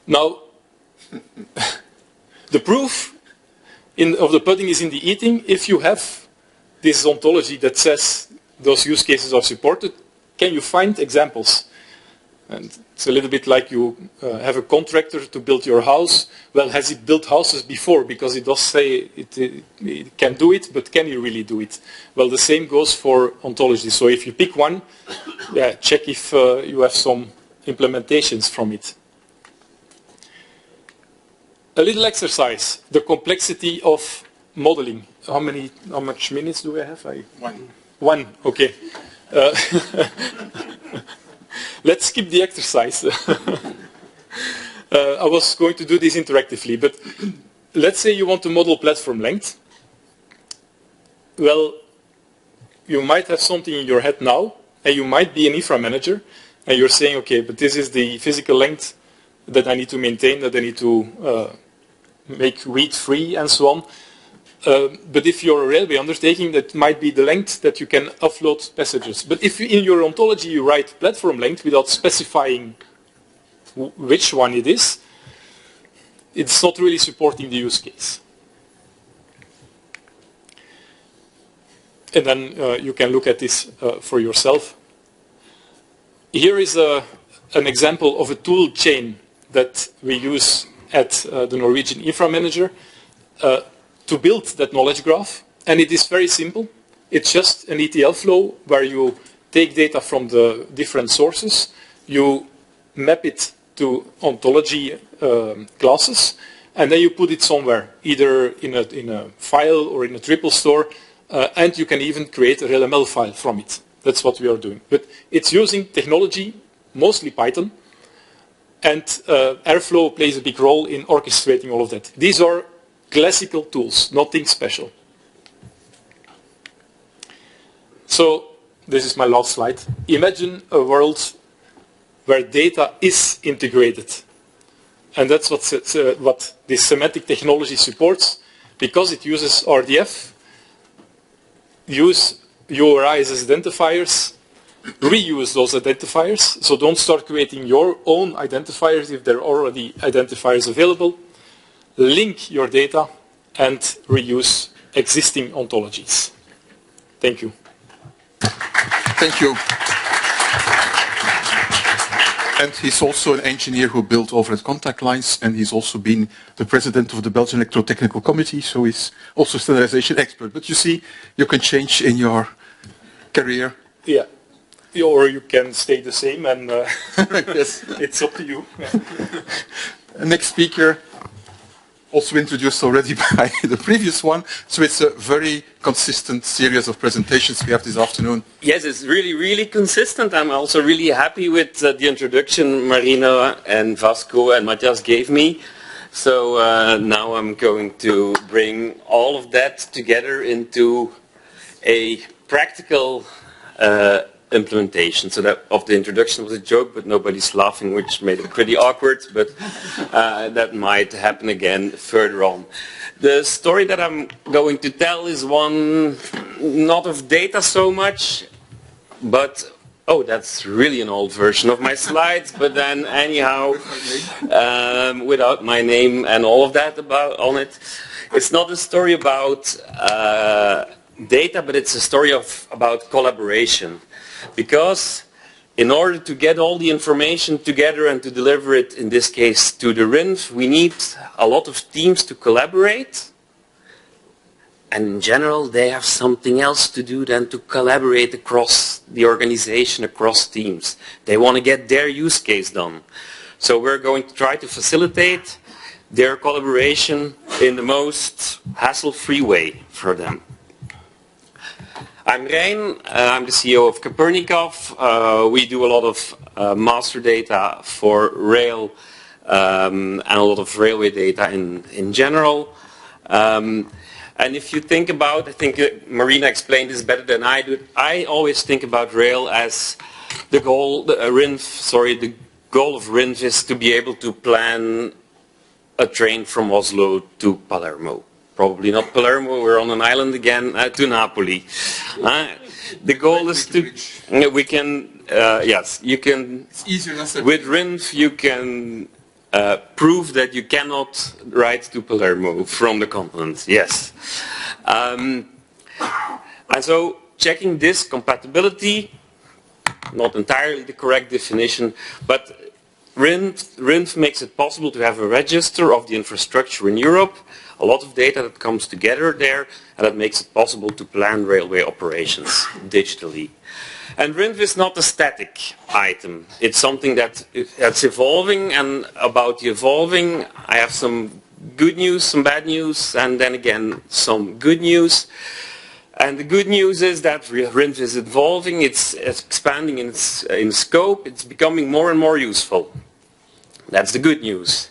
S5: Now, the proof of the pudding is in the eating. If you have this ontology that says those use cases are supported, can you find examples? And it's a little bit like you have a contractor to build your house. Well, has he built houses before? Because it does say it can do it, but can he really do it? Well, the same goes for ontology. So if you pick one, check if you have some implementations from it. A little exercise, the complexity of modeling. How much minutes do I have? One, okay. Let's skip the exercise. I was going to do this interactively, but let's say you want to model platform length. Well, you might have something in your head now, and you might be an infra manager, and you're saying, okay, but this is the physical length that I need to maintain, that I need to make read-free, and so on. But if you're a railway undertaking, that might be the length that you can offload passages. But if in your ontology you write platform length without specifying which one it is, it's not really supporting the use case. And then you can look at this for yourself. Here is an example of a tool chain that we use at the Norwegian Infra Manager to build that knowledge graph. And it is very simple. It's just an ETL flow where you take data from the different sources, you map it to ontology classes, and then you put it somewhere, either in a file or in a triple store, and you can even create a RLML file from it. That's what we are doing. But it's using technology, mostly Python, and Airflow plays a big role in orchestrating all of that. These are classical tools, nothing special. So this is my last slide. Imagine a world where data is integrated. And that's what this semantic technology supports, because it uses RDF, use URIs as identifiers, reuse those identifiers, so don't start creating your own identifiers if there are already identifiers available, link your data, and reuse existing ontologies. Thank you.
S1: Thank you. And he's also an engineer who built overhead contact lines, and he's also been the president of the Belgian Electrotechnical Committee, so he's also a standardization expert. But you see, you can change in your career.
S5: Yeah. Or you can stay the same, and
S1: yes.
S5: It's up to you.
S1: Next speaker, also introduced already by the previous one, so it's a very consistent series of presentations we have this afternoon.
S6: Yes, it's really, really consistent. I'm also really happy with the introduction Marina and Vasco and Matthias gave me. So now I'm going to bring all of that together into a practical implementation. So that of the introduction was a joke, but nobody's laughing, which made it pretty awkward, but that might happen again further on. The story that I'm going to tell is one not of data so much, but oh, that's really an old version of my slides, but then anyhow, without my name and all of that on it. It's not a story about data, but it's a story about collaboration. Because in order to get all the information together and to deliver it, in this case, to the RINV, we need a lot of teams to collaborate. And in general, they have something else to do than to collaborate across the organization, across teams. They want to get their use case done. So we're going to try to facilitate their collaboration in the most hassle-free way for them. I'm Rein, I'm the CEO of Copernicov. We do a lot of master data for rail and a lot of railway data in general. And if you think about, I think Marina explained this better than I do, I always think about rail as the goal, the goal of RINV is to be able to plan a train from Oslo to Palermo. Probably not Palermo, we're on an island again, to Napoli. The goal is to, we can, yes, you can,
S1: It's easier than
S6: with RINV you can prove that you cannot write to Palermo from the continent, yes. And so checking this compatibility, not entirely the correct definition, but RINF makes it possible to have a register of the infrastructure in Europe, a lot of data that comes together there, and that makes it possible to plan railway operations digitally. And RINF is not a static item. It's something that's evolving, and about the evolving, I have some good news, some bad news, and then again some good news. And the good news is that RINF is evolving, it's expanding in scope, it's becoming more and more useful. That's the good news.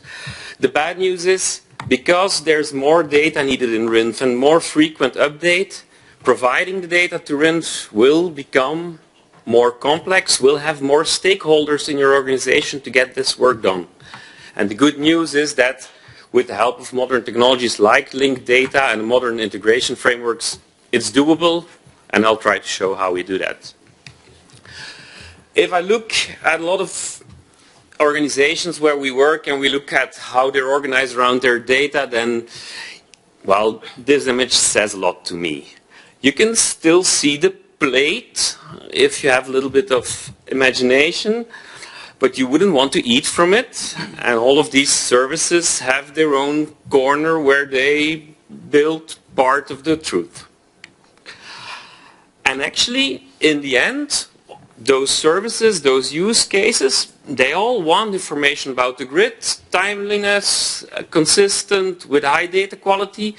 S6: The bad news is, because there's more data needed in RINF and more frequent update, providing the data to RINF will become more complex, will have more stakeholders in your organization to get this work done. And the good news is that with the help of modern technologies like linked data and modern integration frameworks, it's doable, and I'll try to show how we do that. If I look at a lot of organizations where we work and we look at how they're organized around their data, then, well, this image says a lot to me. You can still see the plate if you have a little bit of imagination, but you wouldn't want to eat from it. And all of these services have their own corner where they build part of the truth. And actually, in the end, those services, those use cases, they all want information about the grid, timeliness, consistent with high data quality.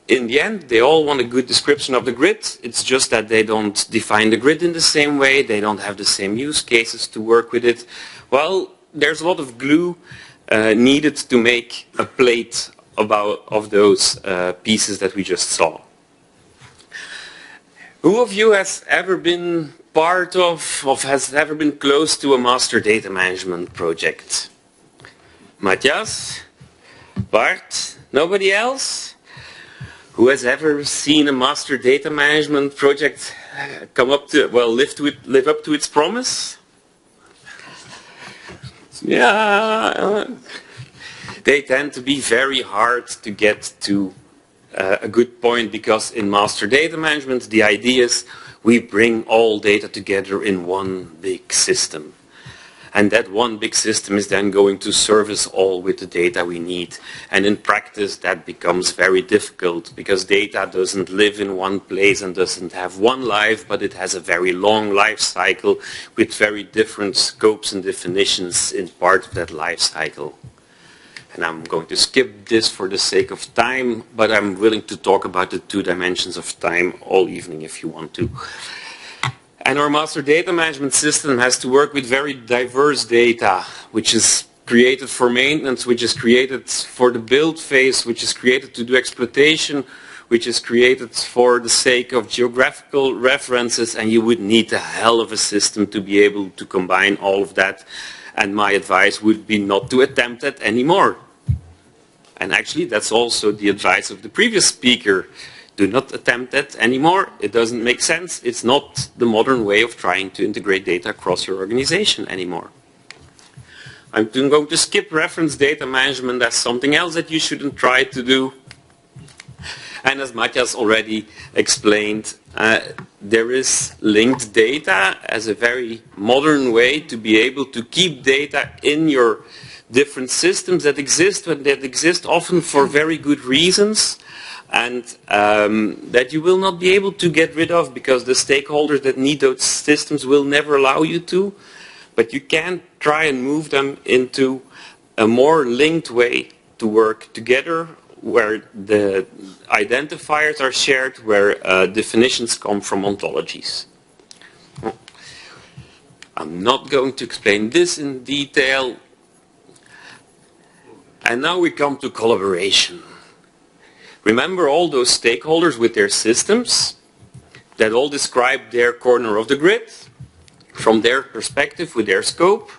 S6: In the end, they all want a good description of the grid. It's just that they don't define the grid in the same way. They don't have the same use cases to work with it. Well, there's a lot of glue needed to make a plate of those pieces that we just saw. Who of you has ever been part of has ever been close to a master data management project? Matthias? Bart? Nobody else? Who has ever seen a master data management project come up to, well, live up to its promise? Yeah. They tend to be very hard to get to a good point, because in master data management, the idea is we bring all data together in one big system. And that one big system is then going to service all with the data we need. And in practice, that becomes very difficult, because data doesn't live in one place and doesn't have one life, but it has a very long life cycle with very different scopes and definitions in part of that life cycle. And I'm going to skip this for the sake of time, but I'm willing to talk about the 2 dimensions of time all evening if you want to. And our master data management system has to work with very diverse data, which is created for maintenance, which is created for the build phase, which is created to do exploitation, which is created for the sake of geographical references, and you would need a hell of a system to be able to combine all of that. And my advice would be not to attempt that anymore. And actually, that's also the advice of the previous speaker. Do not attempt that anymore. It doesn't make sense. It's not the modern way of trying to integrate data across your organization anymore. I'm going to skip reference data management as something else that you shouldn't try to do. And as Matthias already explained, there is linked data as a very modern way to be able to keep data in your different systems that exist often for very good reasons, and that you will not be able to get rid of because the stakeholders that need those systems will never allow you to, but you can try and move them into a more linked way to work together, where the identifiers are shared, where definitions come from ontologies. I'm not going to explain this in detail. And now we come to collaboration. Remember all those stakeholders with their systems that all describe their corner of the grid from their perspective with their scope?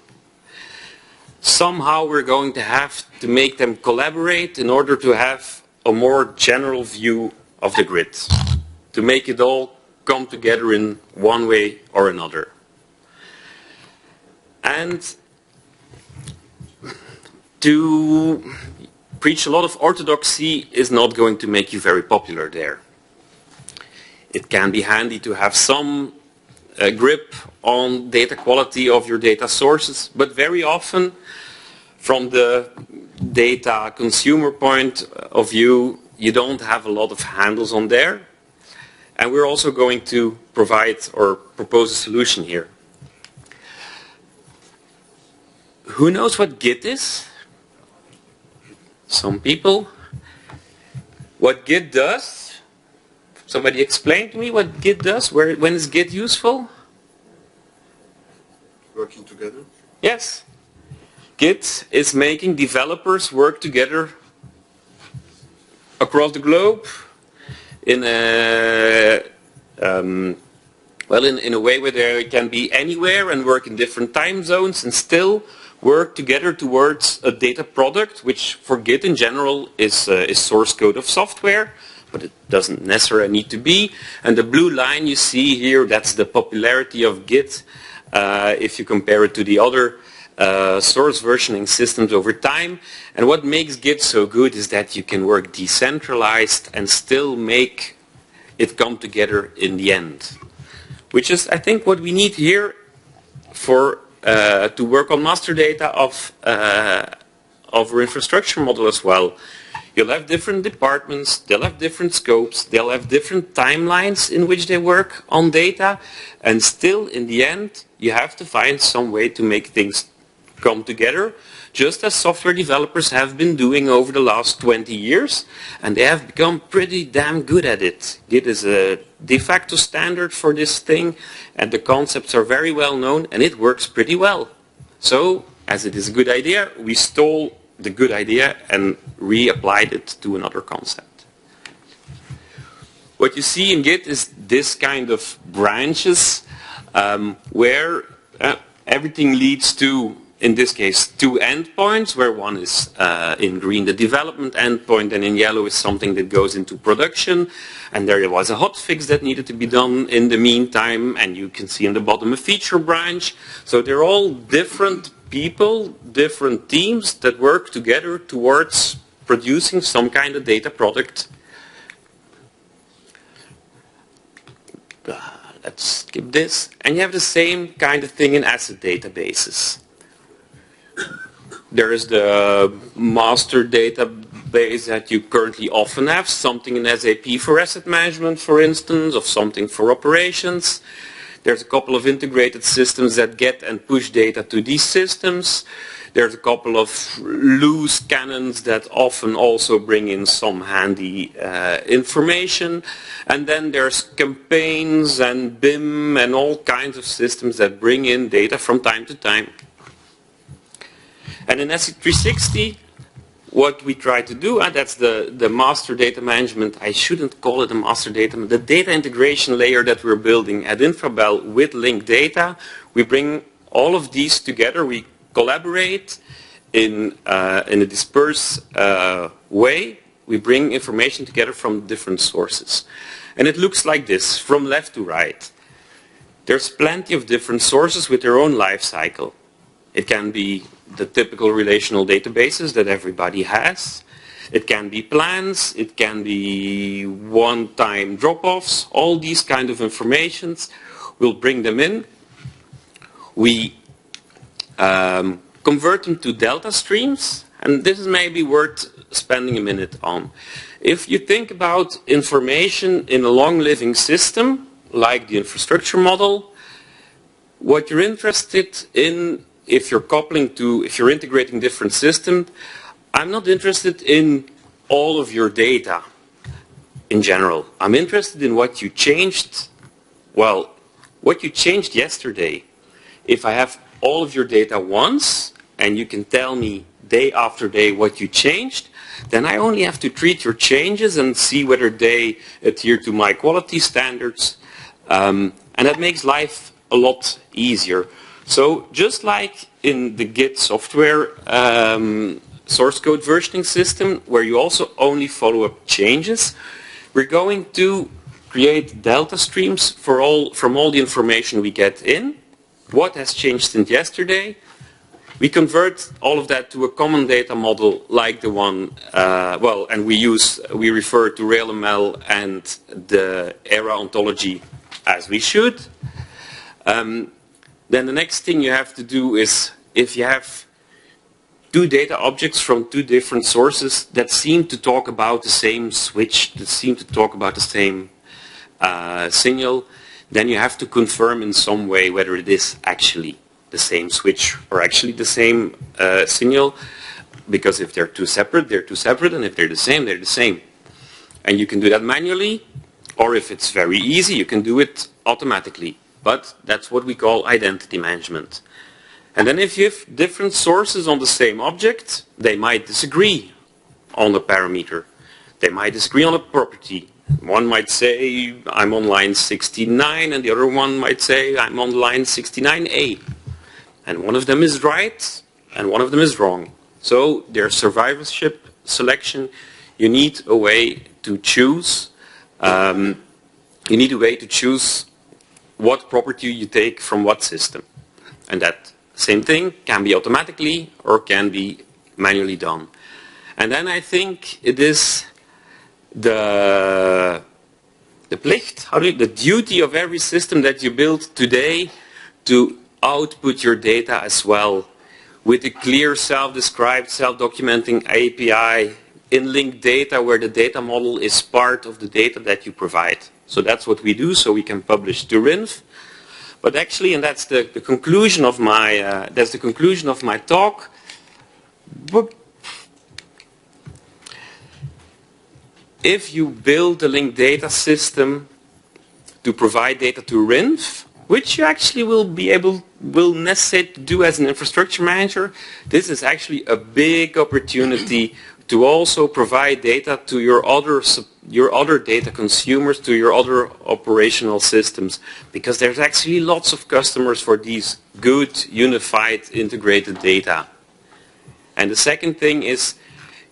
S6: Somehow we're going to have to make them collaborate in order to have a more general view of the grid, to make it all come together in one way or another. And to preach a lot of orthodoxy is not going to make you very popular there. It can be handy to have some a grip on data quality of your data sources, but very often from the data consumer point of view, you don't have a lot of handles on there. And we're also going to provide or propose a solution here. Who knows what Git is? Some people. What Git does? Somebody explain to me what Git does? When is Git useful?
S1: Working together.
S6: Yes. Git is making developers work together across the globe in a in a way where they can be anywhere and work in different time zones and still work together towards a data product, which for Git in general is source code of software, but it doesn't necessarily need to be. And the blue line you see here, that's the popularity of Git if you compare it to the other source versioning systems over time. And what makes Git so good is that you can work decentralized and still make it come together in the end, which is, I think, what we need here for to work on master data of our infrastructure model as well. You'll have different departments, they'll have different scopes, they'll have different timelines in which they work on data, and still in the end you have to find some way to make things come together, just as software developers have been doing over the last 20 years, and they have become pretty damn good at it. Git is a de facto standard for this thing, and the concepts are very well known, and it works pretty well. So, as it is a good idea, we stole the good idea and reapplied it to another concept. What you see in Git is this kind of branches where everything leads to, in this case, two endpoints, where one is in green the development endpoint, and in yellow is something that goes into production. And there was a hotfix that needed to be done in the meantime, and you can see in the bottom a feature branch. So they're all different people, different teams that work together towards producing some kind of data product. Let's skip this. And you have the same kind of thing in asset databases. There is the master database that you currently often have, something in SAP for asset management, for instance, or something for operations. There's a couple of integrated systems that get and push data to these systems. There's a couple of loose cannons that often also bring in some handy information. And then there's campaigns and BIM and all kinds of systems that bring in data from time to time. And in SC360, what we try to do, and that's the master data management, I shouldn't call it a master data, the data integration layer that we're building at Infrabel with linked data, we bring all of these together, we collaborate in a dispersed way, we bring information together from different sources. And it looks like this, from left to right. There's plenty of different sources with their own life cycle. It can be the typical relational databases that everybody has. It can be plans, it can be one-time drop-offs, all these kind of informations. We'll bring them in. We convert them to delta streams, and this is maybe worth spending a minute on. If you think about information in a long-living system, like the infrastructure model, what you're interested in, if you're integrating different systems, I'm not interested in all of your data in general. I'm interested in what you changed, well, what you changed yesterday. If I have all of your data once, and you can tell me day after day what you changed, then I only have to treat your changes and see whether they adhere to my quality standards. And that makes life a lot easier. So just like in the Git software source code versioning system, where you also only follow up changes, we're going to create delta streams from all the information we get in. What has changed since yesterday? We convert all of that to a common data model like the one, and we refer to RailML and the ERA ontology as we should. Then the next thing you have to do is, if you have two data objects from two different sources that seem to talk about the same switch, that seem to talk about the same signal, then you have to confirm in some way whether it is actually the same switch or actually the same signal. Because if they're two separate, they're two separate, and if they're the same, they're the same. And you can do that manually, or if it's very easy, you can do it automatically. But that's what we call identity management. And then if you have different sources on the same object, they might disagree on a parameter. They might disagree on a property. One might say, I'm on line 69, and the other one might say, I'm on line 69A. And one of them is right, and one of them is wrong. So there's survivorship selection. You need a way to choose. You need a way to choose what property you take from what system. And that same thing can be automatically or can be manually done. And then I think it is the plicht, the duty of every system that you build today to output your data as well, with a clear self-described, self-documenting API in linked data where the data model is part of the data that you provide. So that's what we do, so we can publish to RINF. But actually, and that's the conclusion of my talk. If you build a linked data system to provide data to RINF, which you actually will necessary to do as an infrastructure manager, this is actually a big opportunity to also provide data to your other data consumers, to your other operational systems, because there's actually lots of customers for these good, unified, integrated data. And the second thing is,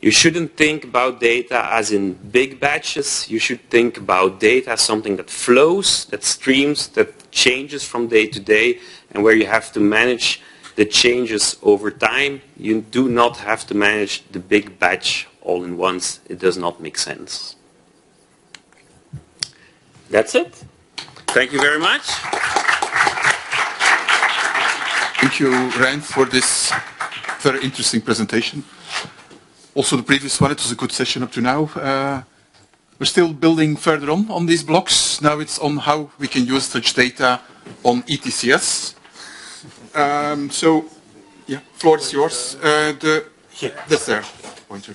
S6: you shouldn't think about data as in big batches. You should think about data as something that flows, that streams, that changes from day to day, and where you have to manage the changes over time. You do not have to manage the big batch all in once. It does not make sense. That's it. Thank you very much.
S1: Thank you, Rijn, for this very interesting presentation. Also the previous one, it was a good session up to now. We're still building further on these blocks. Now it's on how we can use such data on ETCS. So, yeah, floor is yours. That's there, pointer.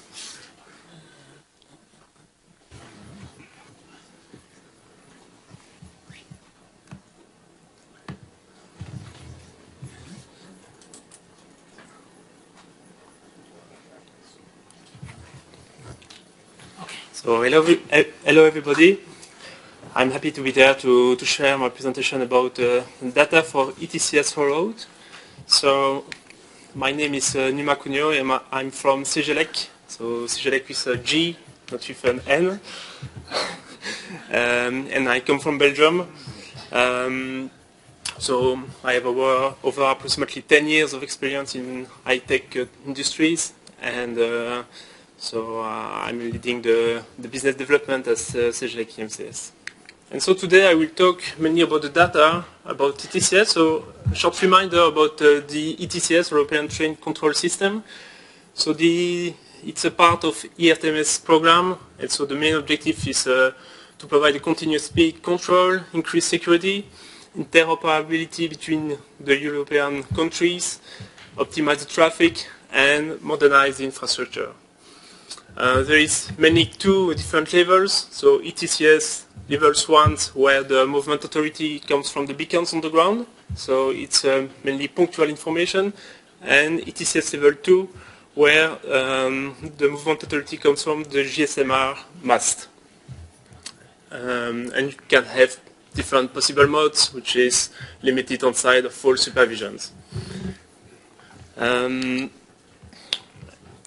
S7: So hello everybody. I'm happy to be there to share my presentation about data for ETCS rollout. So my name is Numa Cugno and I'm from CGLEC. So CGLEC with a G, not with an N. And I come from Belgium. So I have over approximately 10 years of experience in high-tech industries, and so I'm leading the business development at CGLEC EMCS. And so today I will talk mainly about the data, about ETCS. So a short reminder about the ETCS, European Train Control System. So it's a part of ERTMS program, and so the main objective is to provide a continuous speed control, increase security, interoperability between the European countries, optimize the traffic, and modernize the infrastructure. There is mainly two different levels. So ETCS levels 1, where the movement authority comes from the beacons on the ground. So it's mainly punctual information. And ETCS level 2, where the movement authority comes from the GSMR mast. And you can have different possible modes, which is limited on-site or full supervisions.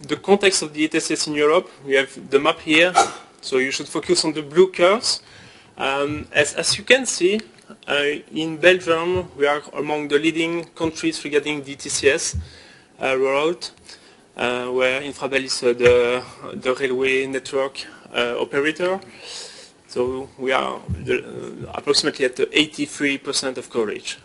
S7: The context of the ETCS in Europe, we have the map here, so you should focus on the blue curves. As you can see, in Belgium, we are among the leading countries regarding the ETCS rollout, where Infrabel is the railway network operator. So we are approximately at 83% of coverage.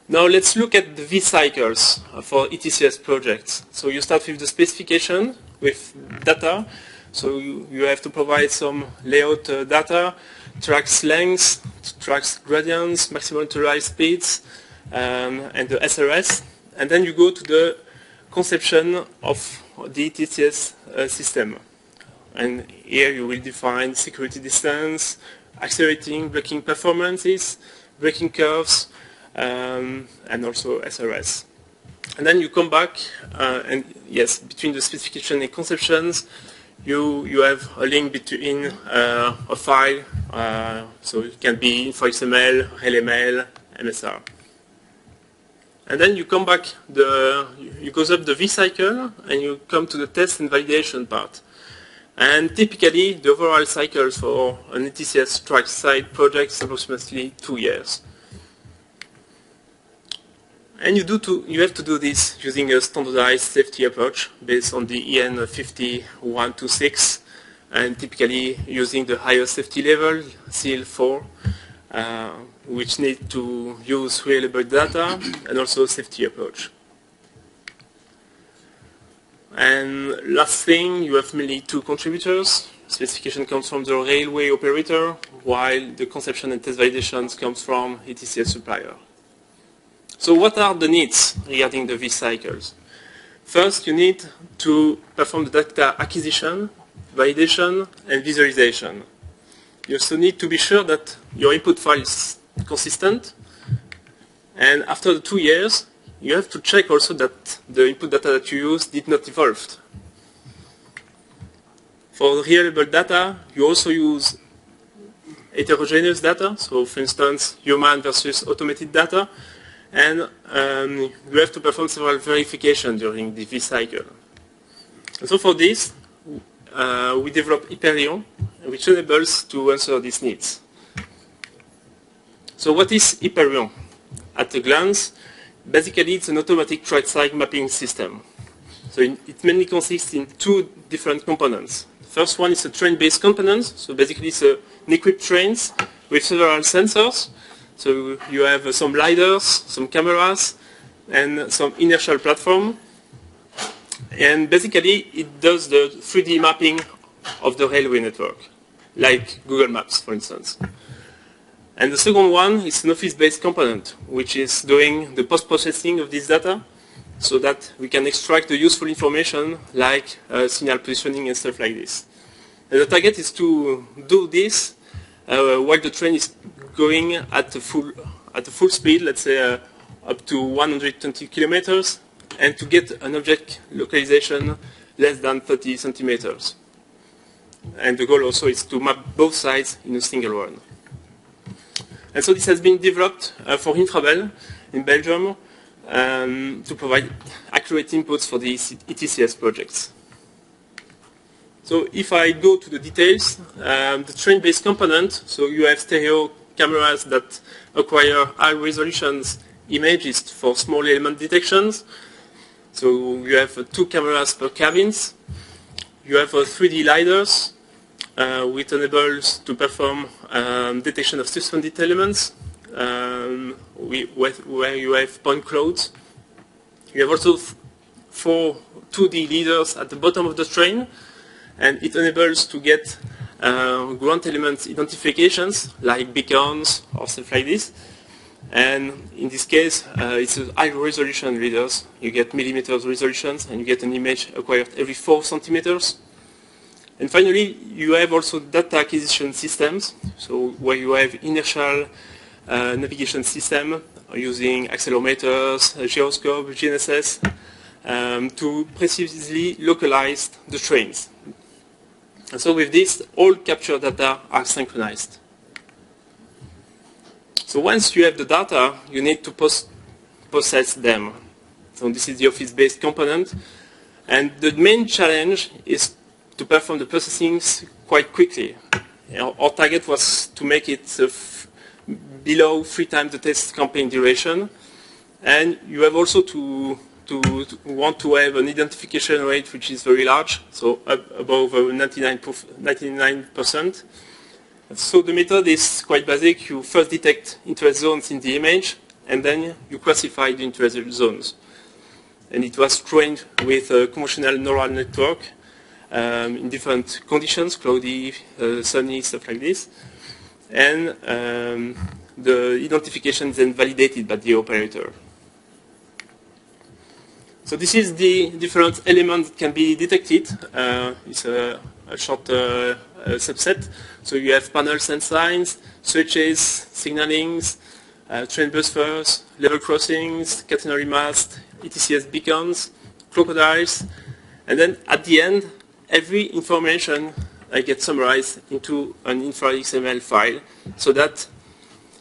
S7: Now let's look at the V-cycles for ETCS projects. So you start with the specification, with data. So you have to provide some layout data, tracks lengths, tracks gradients, maximum tolerized speeds, and the SRS. And then you go to the conception of the ETCS system. And here you will define security distance, accelerating, braking performances, braking curves, and also SRS. And then you come back, and yes, between the specification and conceptions, you have a link between a file, so it can be for XML, LML, MSR. And then you come back, you go up the V-cycle, and you come to the test and validation part. And typically, the overall cycle for an ETCS track side project is approximately 2 years. And you have to do this using a standardized safety approach based on the EN 50126, and typically using the highest safety level, CL4, which need to use reliable data and also safety approach. And last thing, you have mainly two contributors. Specification comes from the railway operator, while the conception and test validations comes from ETCS supplier. So what are the needs regarding the V-cycles? First, you need to perform the data acquisition, validation, and visualization. You also need to be sure that your input file is consistent. And after the 2 years, you have to check also that the input data that you use did not evolve. For reliable data, you also use heterogeneous data. So for instance, human versus automated data. And you have to perform several verifications during the V-cycle. And so for this, we developed Hyperion, which enables to answer these needs. So what is Hyperion? At a glance, basically it's an automatic track-side mapping system. So it mainly consists in two different components. The first one is a train-based component. So basically it's an equipped trains with several sensors. So you have some lidars, some cameras, and some inertial platform. And basically it does the 3D mapping of the railway network, like Google Maps, for instance. And the second one is an office-based component, which is doing the post-processing of this data so that we can extract the useful information like signal positioning and stuff like this. And the target is to do this while the train is going at the full speed, let's say up to 120 kilometers, and to get an object localization less than 30 centimeters. And the goal also is to map both sides in a single run. And so this has been developed for Infrabel in Belgium to provide accurate inputs for the ETCS projects. So if I go to the details, the train-based component, so you have stereo cameras that acquire high resolutions images for small element detections. So you have 2 cameras per cabins. You have 3D lidars, which enables to perform detection of suspended elements, where you have point clouds. You have also 4 2D leaders at the bottom of the train, and it enables to get ground element identifications like beacons or stuff like this. And in this case, it's a high resolution readers. You get millimeters resolutions, and you get an image acquired every 4 centimeters. And finally, you have also data acquisition systems, so where you have inertial navigation system using accelerometers, gyroscope, GNSS, to precisely localize the trains. And so with this, all capture data are synchronized. So once you have the data, you need to process them. So this is the office-based component. And the main challenge is to perform the processing quite quickly. Our target was to make it below 3 times the test campaign duration. And you have also to want to have an identification rate which is very large, so above 99%. So the method is quite basic. You first detect interest zones in the image, and then you classify the interest zones. And it was trained with a conventional neural network in different conditions, cloudy, sunny, stuff like this. And the identification is then validated by the operator. So this is the different elements that can be detected. It's a short subset. So you have panels and signs, switches, signalings, train buffers, level crossings, catenary masts, ETCS beacons, crocodiles, and then at the end, every information gets summarized into an infra-XML file, so that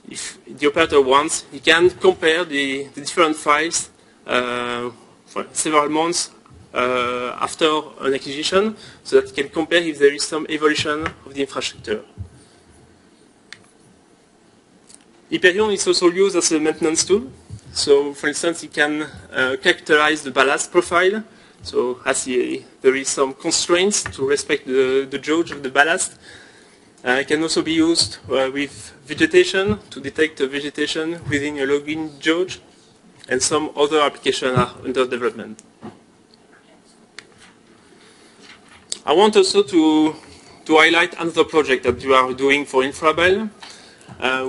S7: if the operator wants, he can compare the different files for several months after an acquisition, so that he can compare if there is some evolution of the infrastructure. Hyperion is also used as a maintenance tool. So, for instance, it can characterize the ballast profile. So, as there is some constraints to respect the gauge of the ballast. It can also be used with vegetation to detect vegetation within a login gauge, and some other applications are under development. I want also to highlight another project that you are doing for Infrabel,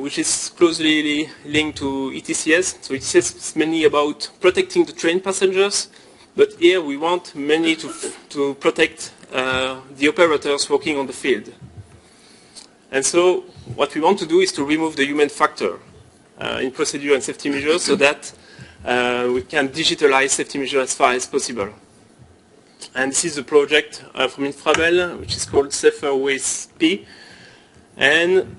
S7: which is closely linked to ETCS. So ETCS is mainly about protecting the train passengers, but here we want mainly to protect the operators working on the field. And so what we want to do is to remove the human factor in procedure and safety measures, so that we can digitalize safety measures as far as possible. And this is a project from Infrabel, which is called Safer Ways P. And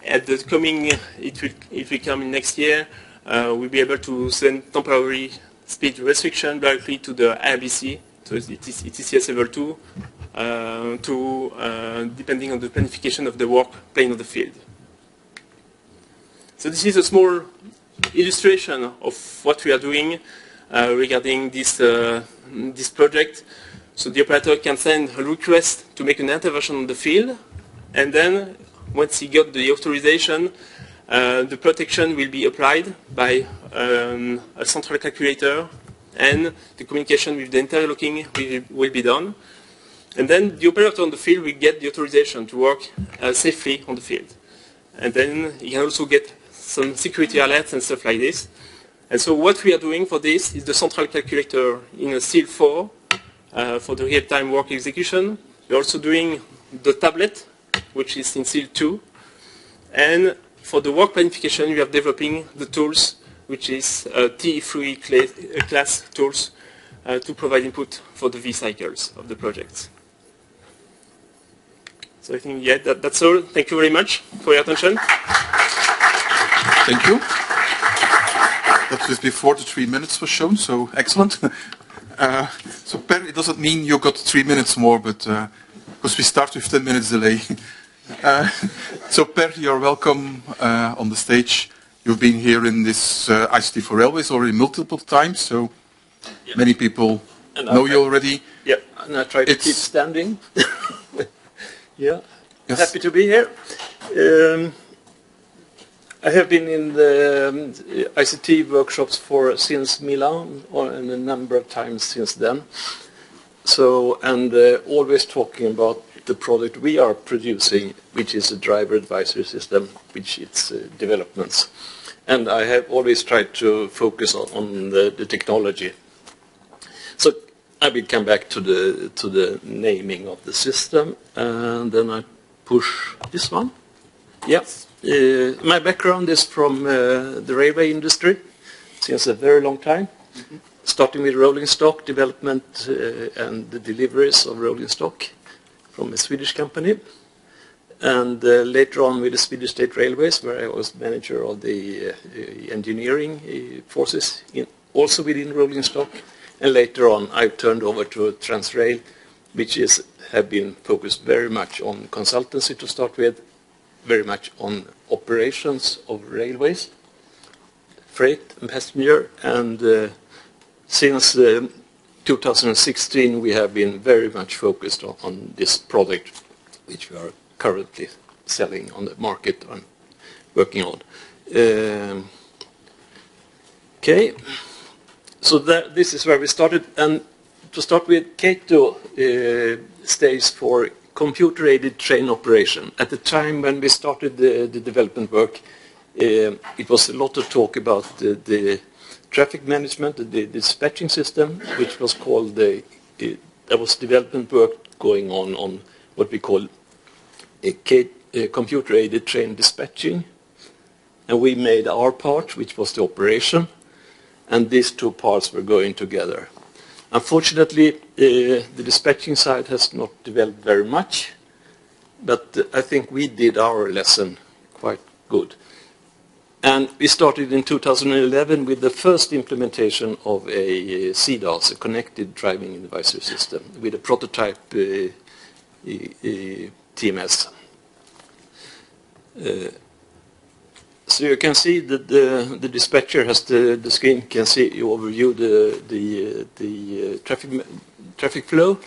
S7: at the coming, it will come in next year, we'll be able to send temporary speed restriction directly to the IRBC, so it is ETCS level 2, depending on the planification of the work plane of the field. So this is a small illustration of what we are doing regarding this project. So the operator can send a request to make an intervention on the field, and then once he got the authorization, the protection will be applied by a central calculator, and the communication with the interlocking will be done. And then the operator on the field will get the authorization to work safely on the field. And then he can also get some security alerts and stuff like this. And so what we are doing for this is the central calculator in a SIL 4 for the real-time work execution. We're also doing the tablet, which is in SIL 2. And for the work planification, we are developing the tools, which is TE3 class tools to provide input for the V-cycles of the projects. So I think, yeah, that's all. Thank you very much for your attention.
S1: Thank you. That was before the 3 minutes was shown, so excellent. So Per, it doesn't mean you got 3 minutes more, but because we start with 10 minutes delay. So Per, you're welcome on the stage. You've been here in this ICT for Railways already multiple times, so yeah. Many people know you already.
S8: Yeah, and I try to keep standing. Yeah, yes. Happy to be here. I have been in the ICT workshops since Milan, and a number of times since then. So, and always talking about the product we are producing, which is a driver advisory system, which its developments. And I have always tried to focus on the technology. So I will come back to the naming of the system, and then I push this one. Yes. My background is from the railway industry since a very long time, starting with rolling stock development and the deliveries of rolling stock from a Swedish company, and later on with the Swedish State Railways, where I was manager of the engineering forces, also within rolling stock, and later on I turned over to Transrail, which have been focused very much on consultancy to start with, very much on operations of railways, freight and passenger, and since 2016 we have been very much focused on this product, which we are currently selling on the market and working on. Okay, so this is where we started, and to start with, Cato stays for computer-aided train operation. At the time when we started the development work, it was a lot of talk about the traffic management, the dispatching system, which was called there was development work going on what we call a computer-aided train dispatching, and we made our part, which was the operation, and these two parts were going together. Unfortunately, the dispatching side has not developed very much, but I think we did our lesson quite good. And we started in 2011 with the first implementation of a CDAS, a connected driving advisory system, with a prototype TMS. So you can see that the dispatcher has the screen can see you overview the traffic flow.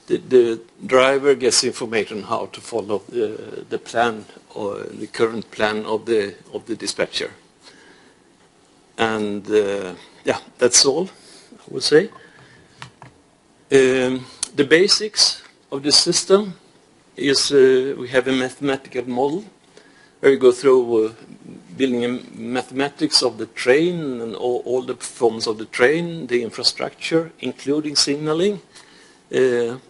S8: The driver gets information how to follow the plan or the current plan of the dispatcher. And yeah, that's all I would say. The basics of the system is we have a mathematical model where we go through building a mathematics of the train and all the performance of the train, the infrastructure, including signaling,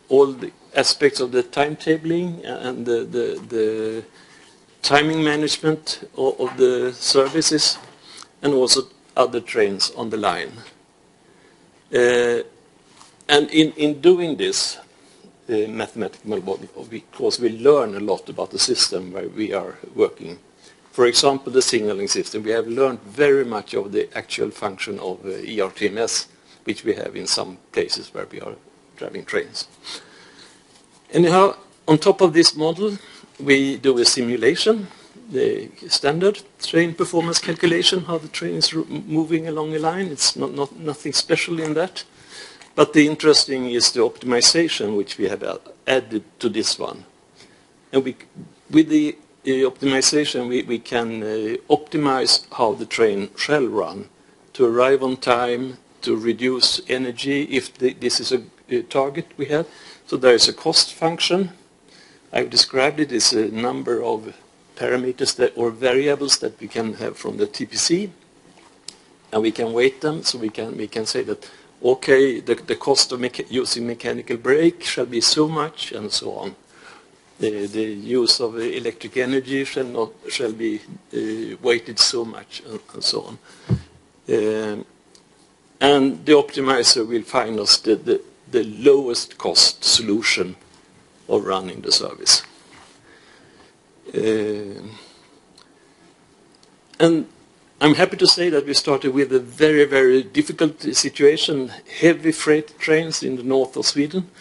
S8: all the aspects of the timetabling and the timing management of the services, and also other trains on the line. And in doing this mathematical model, because we learn a lot about the system where we are working. For example, the signaling system, we have learned very much of the actual function of ERTMS, which we have in some places where we are driving trains. Anyhow, on top of this model, we do a simulation, the standard train performance calculation, how the train is moving along a line. It's nothing special in that. But the interesting is the optimization, which we have added to this one. And with the optimization, we can optimize how the train shall run to arrive on time, to reduce energy if this is a target we have. So there is a cost function. I've described it as a number of parameters or variables that we can have from the TPC, and we can weight them. So we can say that, okay, the cost of using mechanical brake shall be so much, and so on. The use of electric energy shall be weighted so much, and so on. And the optimizer will find us the lowest cost solution of running the service. And I'm happy to say that we started with a very, very difficult situation, heavy freight trains in the north of Sweden.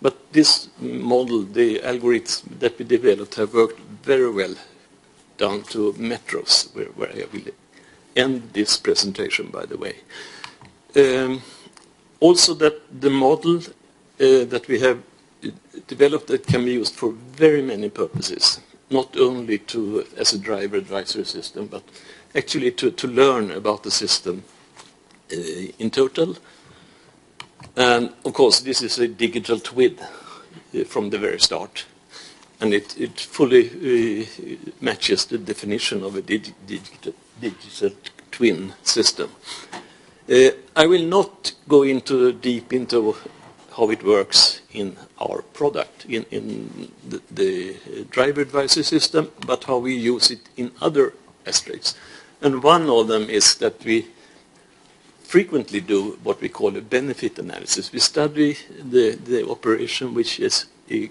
S8: But this model, the algorithms that we developed, have worked very well down to metros, where I will end this presentation, by the way. Also that the model that we have developed that can be used for very many purposes, not only as a driver advisory system, but actually to learn about the system in total. And of course, this is a digital twin from the very start, and it fully matches the definition of a digital twin system. I will not go deep into how it works in our product, in the driver advisory system, but how we use it in other aspects. And one of them is that we frequently do what we call a benefit analysis. We study the operation which is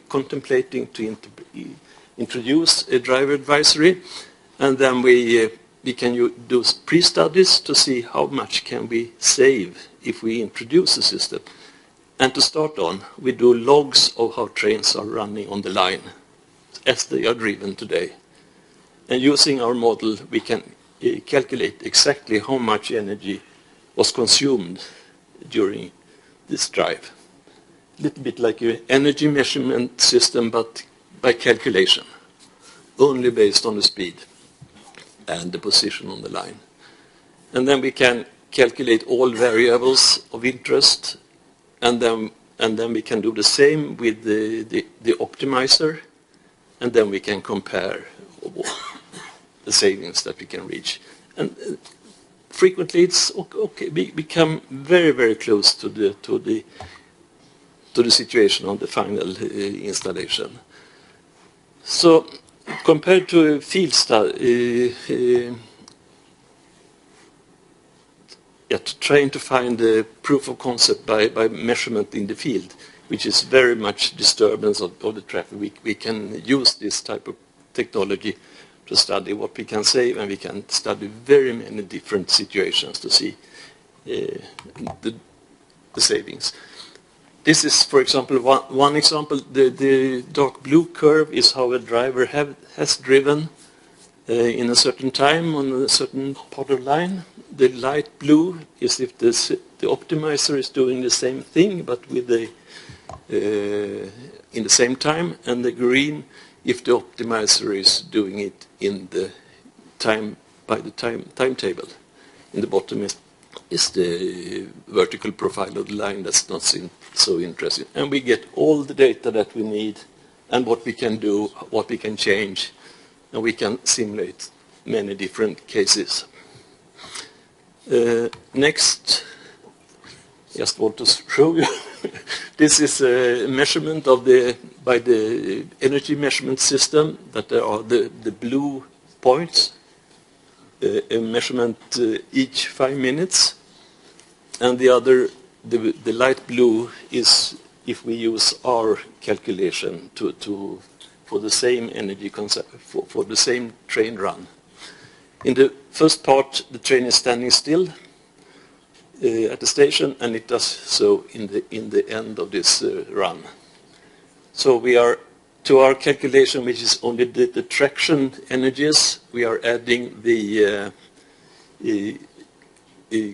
S8: contemplating to introduce a driver advisory, and then we can do pre-studies to see how much can we save if we introduce the system. And to start on, we do logs of how trains are running on the line as they are driven today. And using our model, we can calculate exactly how much energy was consumed during this drive. A little bit like an energy measurement system, but by calculation, only based on the speed and the position on the line. And then we can calculate all variables of interest, and then we can do the same with the optimizer, and then we can compare the savings that we can reach. And frequently, it's okay. We become very, very close to the situation on the final installation. So, compared to a field study, trying to find a proof of concept by measurement in the field, which is very much disturbance of the traffic. We can use this type of technology to study what we can save, and we can study very many different situations to see the savings. This is, for example, one example. The dark blue curve is how a driver has driven in a certain time on a certain part of line. The light blue is if the optimizer is doing the same thing, but with in the same time, and the green if the optimizer is doing it in the time by the timetable. In the bottom is the vertical profile of the line. That's not so interesting. And we get all the data that we need, and what we can do, what we can change, and we can simulate many different cases. Next, just want to show you. This is a measurement of by the energy measurement system, that there are the blue points, a measurement each 5 minutes, and the light blue is if we use our calculation for the same energy consumption for the same train run. In the first part, the train is standing still at the station, and it does so in the end of this run. So we are, to our calculation, which is only the traction energies, we are adding the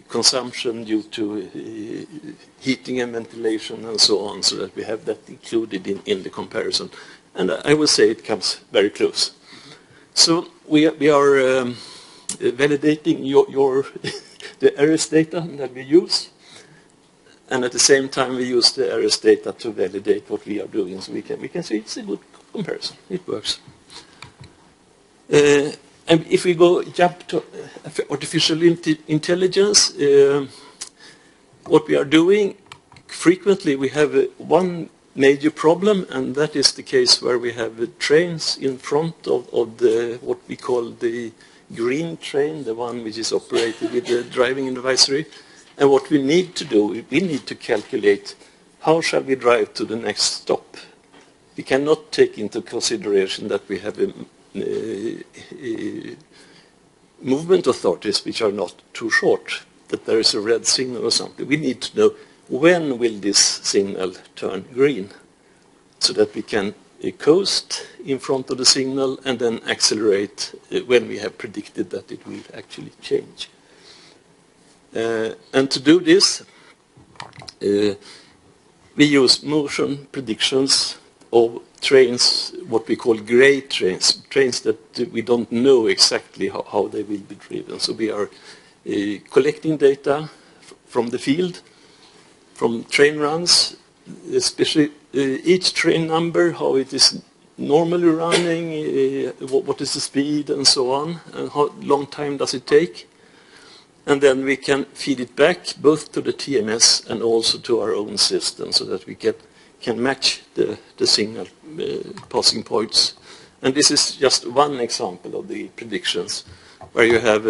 S8: consumption due to heating and ventilation and so on, so that we have that included in the comparison. And I would say it comes very close. So we are validating the ARIS data that we use, and at the same time we use the ARIS data to validate what we are doing, so we can see it's a good comparison. It works. And if we jump to artificial intelligence, what we are doing, frequently we have one major problem, and that is the case where we have trains in front of what we call the green train, the one which is operated with the driving advisory. And what we need to do, we need to calculate how shall we drive to the next stop. We cannot take into consideration that we have movement authorities which are not too short, that there is a red signal or something. We need to know when will this signal turn green, so that we can coast in front of the signal and then accelerate when we have predicted that it will actually change. And to do this, we use motion predictions of trains, what we call gray trains, trains that we don't know exactly how they will be driven. So we are collecting data from the field, from train runs, especially each train number, how it is normally running, what is the speed and so on, and how long time does it take. And then we can feed it back both to the TMS and also to our own system, so that we can match the signal passing points. And this is just one example of the predictions, where you have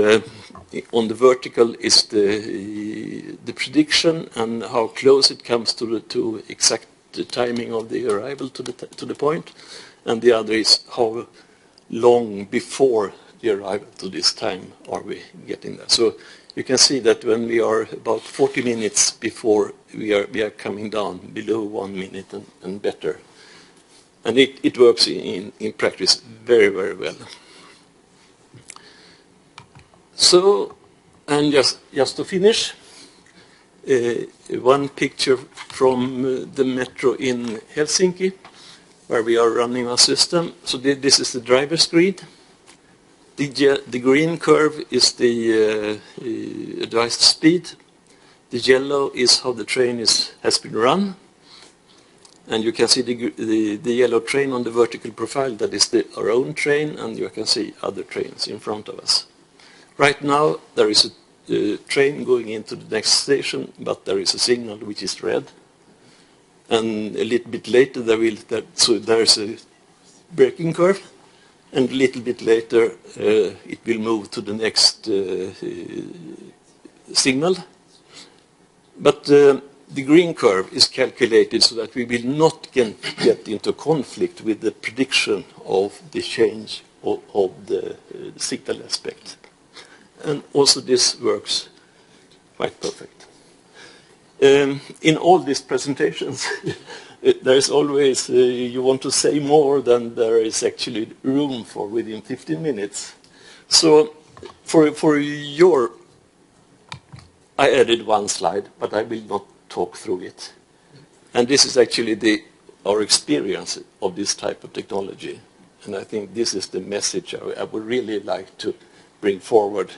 S8: on the vertical is the prediction and how close it comes to exact timing of the arrival to the point, and the other is how long before the arrival to this time are we getting there. So you can see that when we are about 40 minutes before, we are coming down below 1 minute and better. And it works in practice very, very well. So, and just to finish, one picture from the metro in Helsinki, where we are running our system. So this is the driver screen. The green curve is the device speed. The yellow is how the train has been run. And you can see the yellow train on the vertical profile. That is our own train, and you can see other trains in front of us. Right now, there is a train going into the next station, but there is a signal which is red. And a little bit later, so there is a braking curve. And a little bit later, it will move to the next signal. But the green curve is calculated so that we will not get into conflict with the prediction of the change of the signal aspect. And also this works quite perfect. In all these presentations, there is always, you want to say more than there is actually room for within 15 minutes. So for your, I added one slide, but I will not talk through it. And this is actually our experience of this type of technology. And I think this is the message I would really like to bring forward.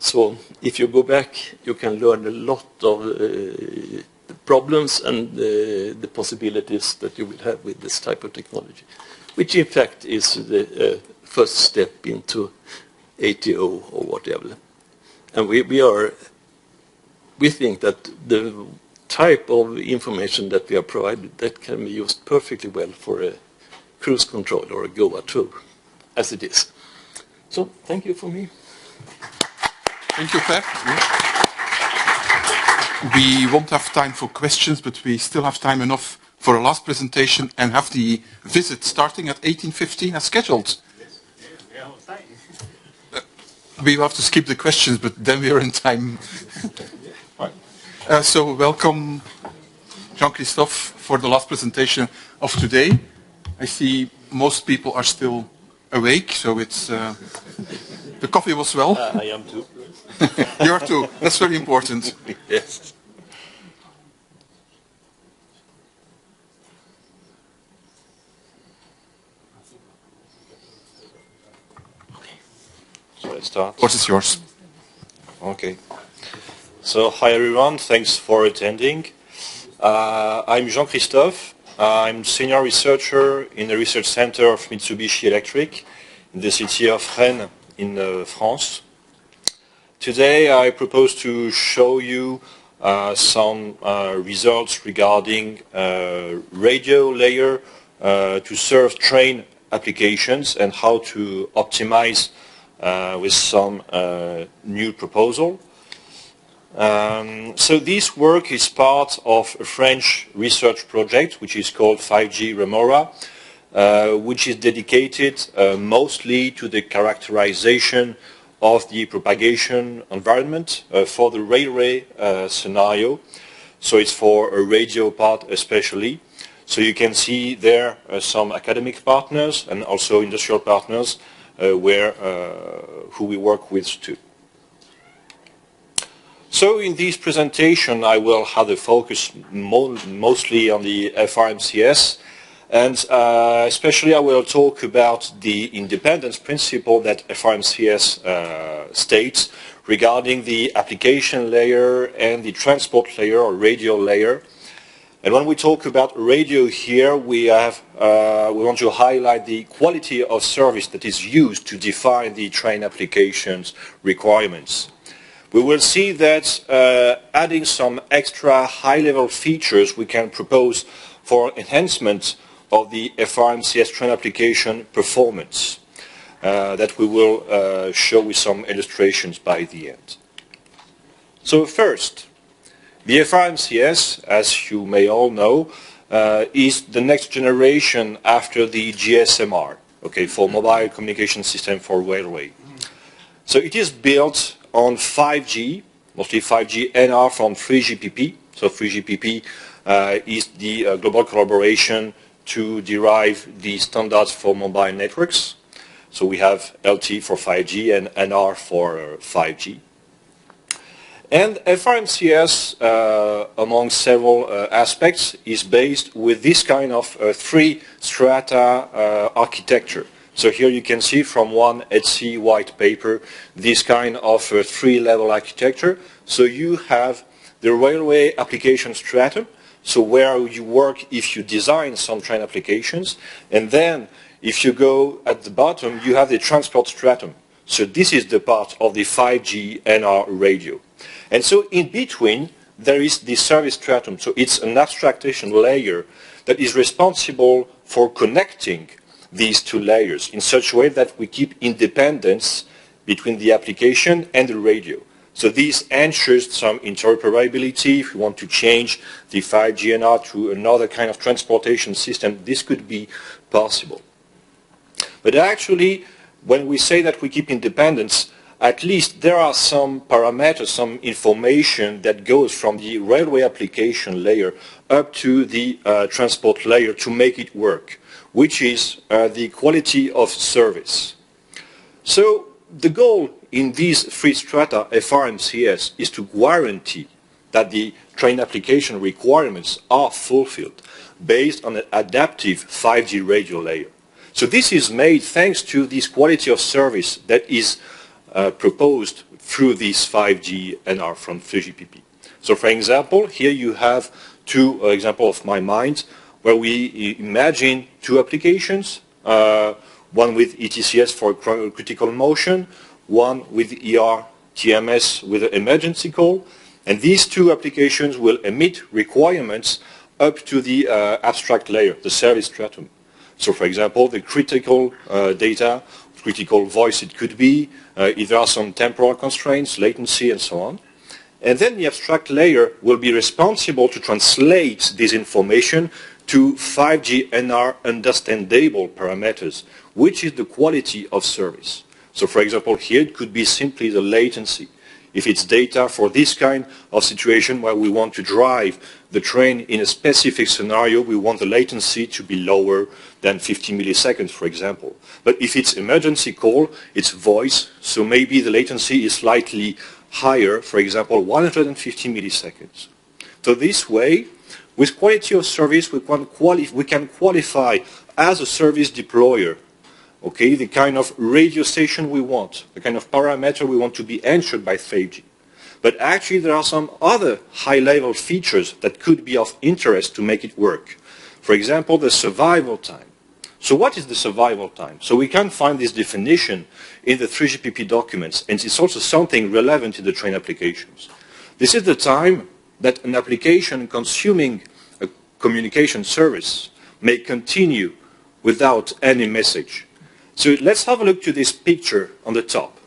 S8: So if you go back, you can learn a lot of the problems and the possibilities that you will have with this type of technology, which in fact is the first step into ATO or whatever. And we think that the type of information that we are provided, that can be used perfectly well for a cruise control or a Goa tour, as it is. So thank you for me.
S1: Thank you, Per. We won't have time for questions, but we still have time enough for a last presentation and have the visit starting at 18:15 as scheduled. We will have to skip the questions, but then we are in time. So welcome, Jean-Christophe, for the last presentation of today. I see most people are still awake, so it's the coffee was well.
S9: I am too.
S1: You are too. That's very important.
S9: Yes. Shall I start?
S1: What is yours?
S9: Okay. So, hi everyone. Thanks for attending. I'm Jean-Christophe. I'm senior researcher in the research center of Mitsubishi Electric in the city of Rennes in France. Today I propose to show you some results regarding radio layer to serve train applications and how to optimize with some new proposal. So this work is part of a French research project which is called 5G Remora, which is dedicated mostly to the characterization of the propagation environment for the railway scenario. So it's for a radio part especially. So you can see there some academic partners and also industrial partners who we work with too. So in this presentation I will have the focus mostly on the FRMCS, and especially I will talk about the independence principle that FRMCS states regarding the application layer and the transport layer or radio layer. And when we talk about radio here, we want to highlight the quality of service that is used to define the train applications requirements. We will see that adding some extra high-level features we can propose for enhancement of the FRMCS train application performance that we will show with some illustrations by the end. So first, the FRMCS, as you may all know, is the next generation after the GSMR, okay, for mobile communication system for railway. So it is built on 5G, mostly 5G NR from 3GPP. So 3GPP is the global collaboration to derive the standards for mobile networks. So we have LT for 5G and NR for 5G. And FRMCS, among several aspects, is based with this kind of three strata architecture. So here you can see from one ETSI white paper this kind of three-level architecture. So you have the railway application stratum, so where you work if you design some train applications, and then if you go at the bottom, you have the transport stratum. So this is the part of the 5G NR radio. And so in between, there is the service stratum. So it's an abstraction layer that is responsible for connecting these two layers in such a way that we keep independence between the application and the radio. So this ensures some interoperability. If you want to change the 5G NR to another kind of transportation system, this could be possible. But actually, when we say that we keep independence, at least there are some parameters, some information that goes from the railway application layer up to the transport layer to make it work, which is the quality of service. So the goal in these three strata, FRMCS, is to guarantee that the train application requirements are fulfilled based on an adaptive 5G radio layer. So this is made thanks to this quality of service that is proposed through this 5G NR from 3GPP. So for example, here you have two examples of my mind where we imagine two applications, one with ETCS for critical motion, one with ER TMS with an emergency call, and these two applications will emit requirements up to the abstract layer, the service stratum. So for example, the critical data, critical voice it could be, if there are some temporal constraints, latency and so on. And then the abstract layer will be responsible to translate this information to 5G NR understandable parameters, which is the quality of service. So for example, here it could be simply the latency. If it's data for this kind of situation where we want to drive the train in a specific scenario, we want the latency to be lower than 50 milliseconds, for example. But if it's emergency call, it's voice, so maybe the latency is slightly higher, for example, 150 milliseconds. So this way, with quality of service, we can qualify as a service deployer, okay, the kind of radio station we want, the kind of parameter we want to be ensured by 5G. But actually there are some other high-level features that could be of interest to make it work. For example, the survival time. So what is the survival time? So we can find this definition in the 3GPP documents, and it's also something relevant in the train applications. This is the time that an application consuming a communication service may continue without any message. So let's have a look to this picture on the top.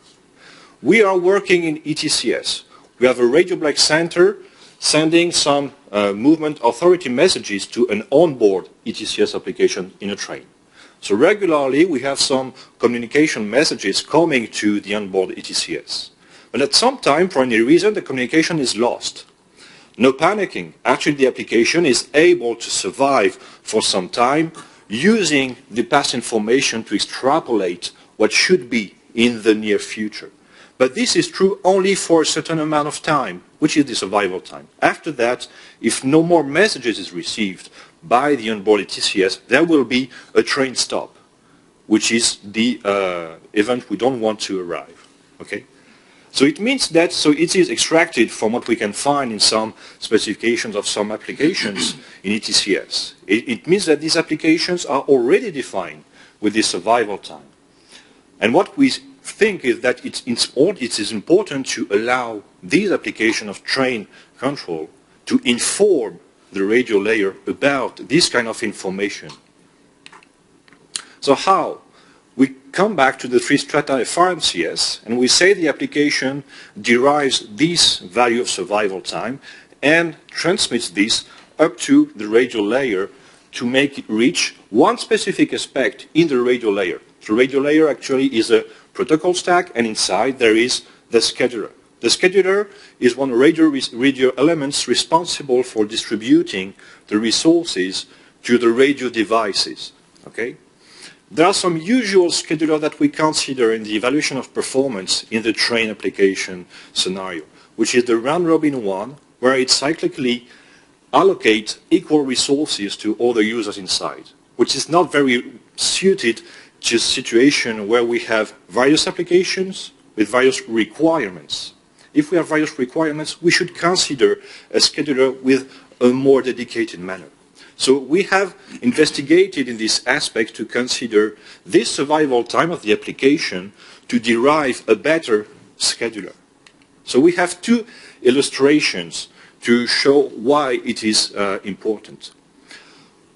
S9: We are working in ETCS. We have a radio black center sending some movement authority messages to an onboard ETCS application in a train. So regularly we have some communication messages coming to the onboard ETCS. But at some time, for any reason, the communication is lost. No panicking. Actually, the application is able to survive for some time using the past information to extrapolate what should be in the near future. But this is true only for a certain amount of time, which is the survival time. After that, if no more messages is received by the onboard ETCS, there will be a train stop, which is the event we don't want to arrive. Okay? So it means that, so it is extracted from what we can find in some specifications of some applications in ETCS. It means that these applications are already defined with this survival time. And what we think is that it is important to allow these applications of train control to inform the radio layer about this kind of information. So how? We come back to the three strata FRMCS and we say the application derives this value of survival time and transmits this up to the radio layer to make it reach one specific aspect in the radio layer. The radio layer actually is a protocol stack, and inside there is the scheduler. The scheduler is one radio elements responsible for distributing the resources to the radio devices. Okay? There are some usual schedulers that we consider in the evaluation of performance in the train application scenario, which is the round-robin one, where it cyclically allocates equal resources to all the users inside, which is not very suited situation where we have various applications with various requirements. If we have various requirements, we should consider a scheduler with a more dedicated manner. So we have investigated in this aspect to consider this survival time of the application to derive a better scheduler. So we have two illustrations to show why it is important.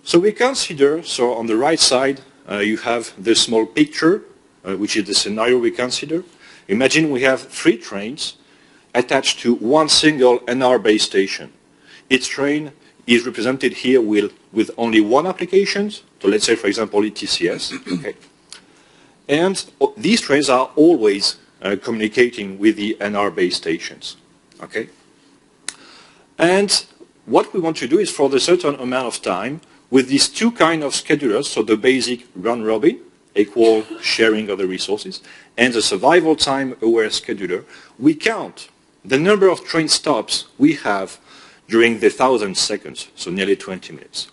S9: So we consider, so on the right side, you have the small picture, which is the scenario we consider. Imagine we have 3 trains attached to one single NR base station. Each train is represented here with only one application, so let's say, for example, ETCS. Okay. And these trains are always communicating with the NR base stations. Okay. And what we want to do is, for a certain amount of time, with these two kinds of schedulers, so the basic round-robin, equal sharing of the resources, and the survival time-aware scheduler, we count the number of train stops we have during the 1,000 seconds, so nearly 20 minutes.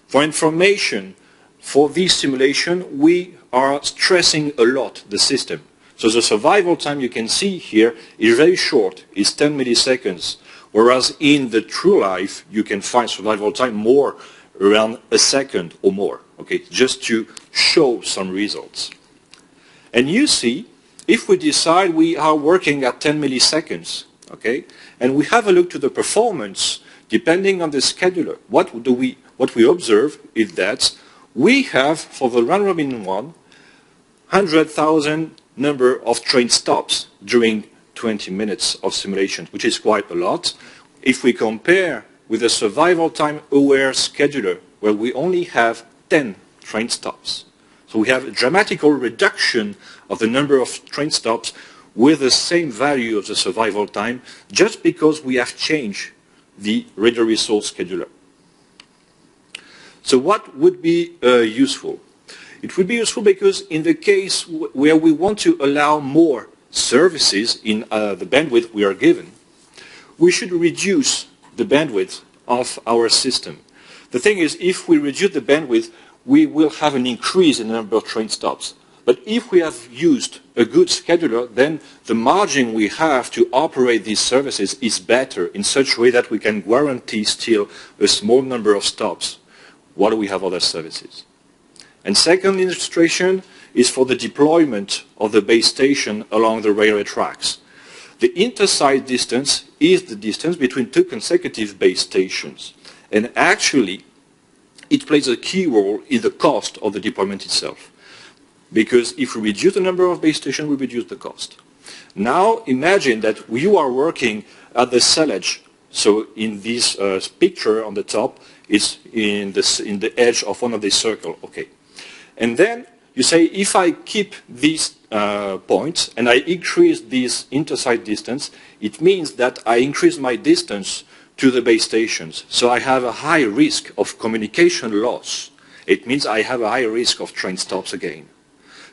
S9: For information, for this simulation, we are stressing a lot the system. So the survival time you can see here is very short, it's 10 milliseconds, whereas in the true life, you can find survival time more around a second or more, okay, just to show some results. And you see, if we decide we are working at 10 milliseconds, okay, and we have a look to the performance, depending on the scheduler, what we observe is that we have, for the round-robin one, 100,000 number of train stops during 20 minutes of simulation, which is quite a lot. If we compare with a survival time aware scheduler where we only have 10 train stops. So we have a dramatic reduction of the number of train stops with the same value of the survival time just because we have changed the radar resource scheduler. So what would be useful? It would be useful because in the case where we want to allow more services in the bandwidth we are given, we should reduce the bandwidth of our system. The thing is, if we reduce the bandwidth, we will have an increase in the number of train stops. But if we have used a good scheduler, then the margin we have to operate these services is better in such a way that we can guarantee still a small number of stops while we have other services. And second illustration is for the deployment of the base station along the railway tracks. The intersite distance is the distance between two consecutive base stations. And actually, it plays a key role in the cost of the deployment itself. Because if we reduce the number of base stations, we reduce the cost. Now imagine that you are working at the cellage. So in this picture on the top, it's in the edge of one of these circles. Okay. And then you say, if I keep these points and I increase this intersite distance, it means that I increase my distance to the base stations. So I have a high risk of communication loss. It means I have a high risk of train stops again.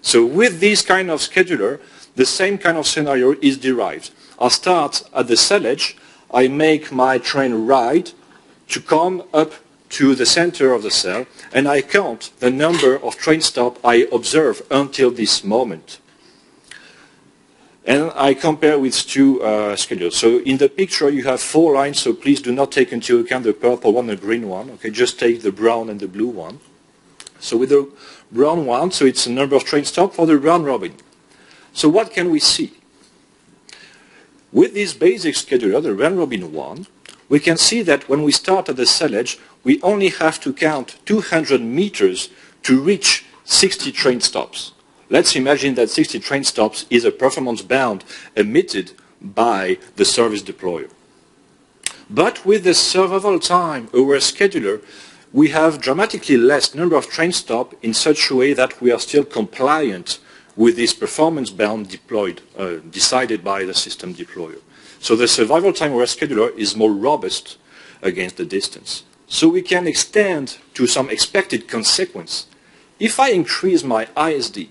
S9: So with this kind of scheduler, the same kind of scenario is derived. I start at the cellage, I make my train ride to come up to the center of the cell, and I count the number of train stops I observe until this moment. And I compare with two schedules. So in the picture you have 4 lines, so please do not take into account the purple one and the green one. Okay, just take the brown and the blue one. So with the brown one, so it's the number of train stops for the round robin. So what can we see? With this basic scheduler, the round robin one, we can see that when we start at the cellage, we only have to count 200 meters to reach 60 train stops. Let's imagine that 60 train stops is a performance bound emitted by the service deployer. But with the survival time aware scheduler, we have dramatically less number of train stops in such a way that we are still compliant with this performance bound deployed, decided by the system deployer. So the survival time aware scheduler is more robust against the distance. So we can extend to some expected consequence. If I increase my ISD,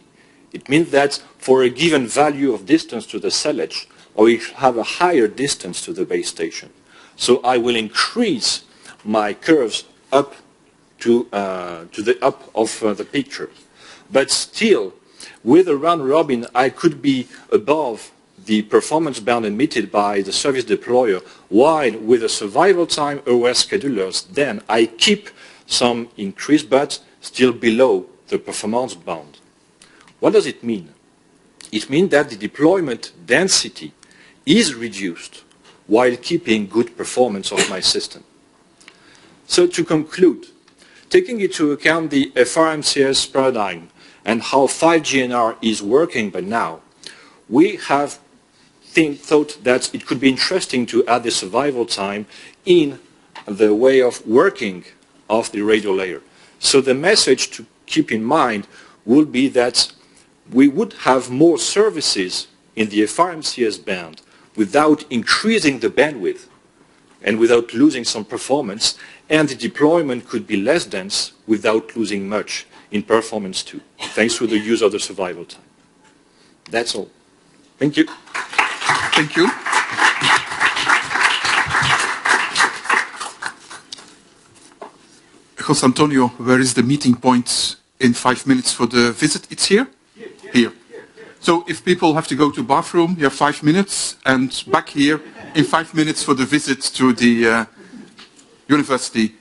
S9: it means that for a given value of distance to the cellage, I will have a higher distance to the base station. So I will increase my curves up to the up of the picture. But still, with a round robin, I could be above the performance bound admitted by the service deployer, while with a survival time aware schedulers, then I keep some increase, but still below the performance bound. What does it mean? It means that the deployment density is reduced while keeping good performance of my system. So to conclude, taking into account the FRMCS paradigm and how 5GNR is working by now, we have thought that it could be interesting to add the survival time in the way of working of the radio layer. So the message to keep in mind would be that we would have more services in the FRMCS band without increasing the bandwidth and without losing some performance, and the deployment could be less dense without losing much in performance too, thanks to the use of the survival time. That's all. Thank you.
S1: Thank you. José Antonio, where is the meeting point in 5 minutes for the visit? It's here? Here. So if people have to go to bathroom, you have 5 minutes, and back here in 5 minutes for the visit to the university.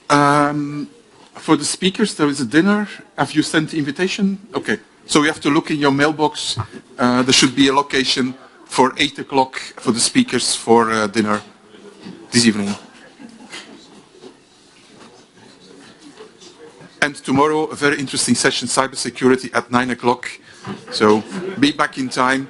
S1: For the speakers, there is a dinner. Have you sent the invitation? Okay. So you have to look in your mailbox. There should be a location for 8 o'clock for the speakers for dinner this evening. And tomorrow, a very interesting session, cybersecurity at 9 o'clock. So be back in time.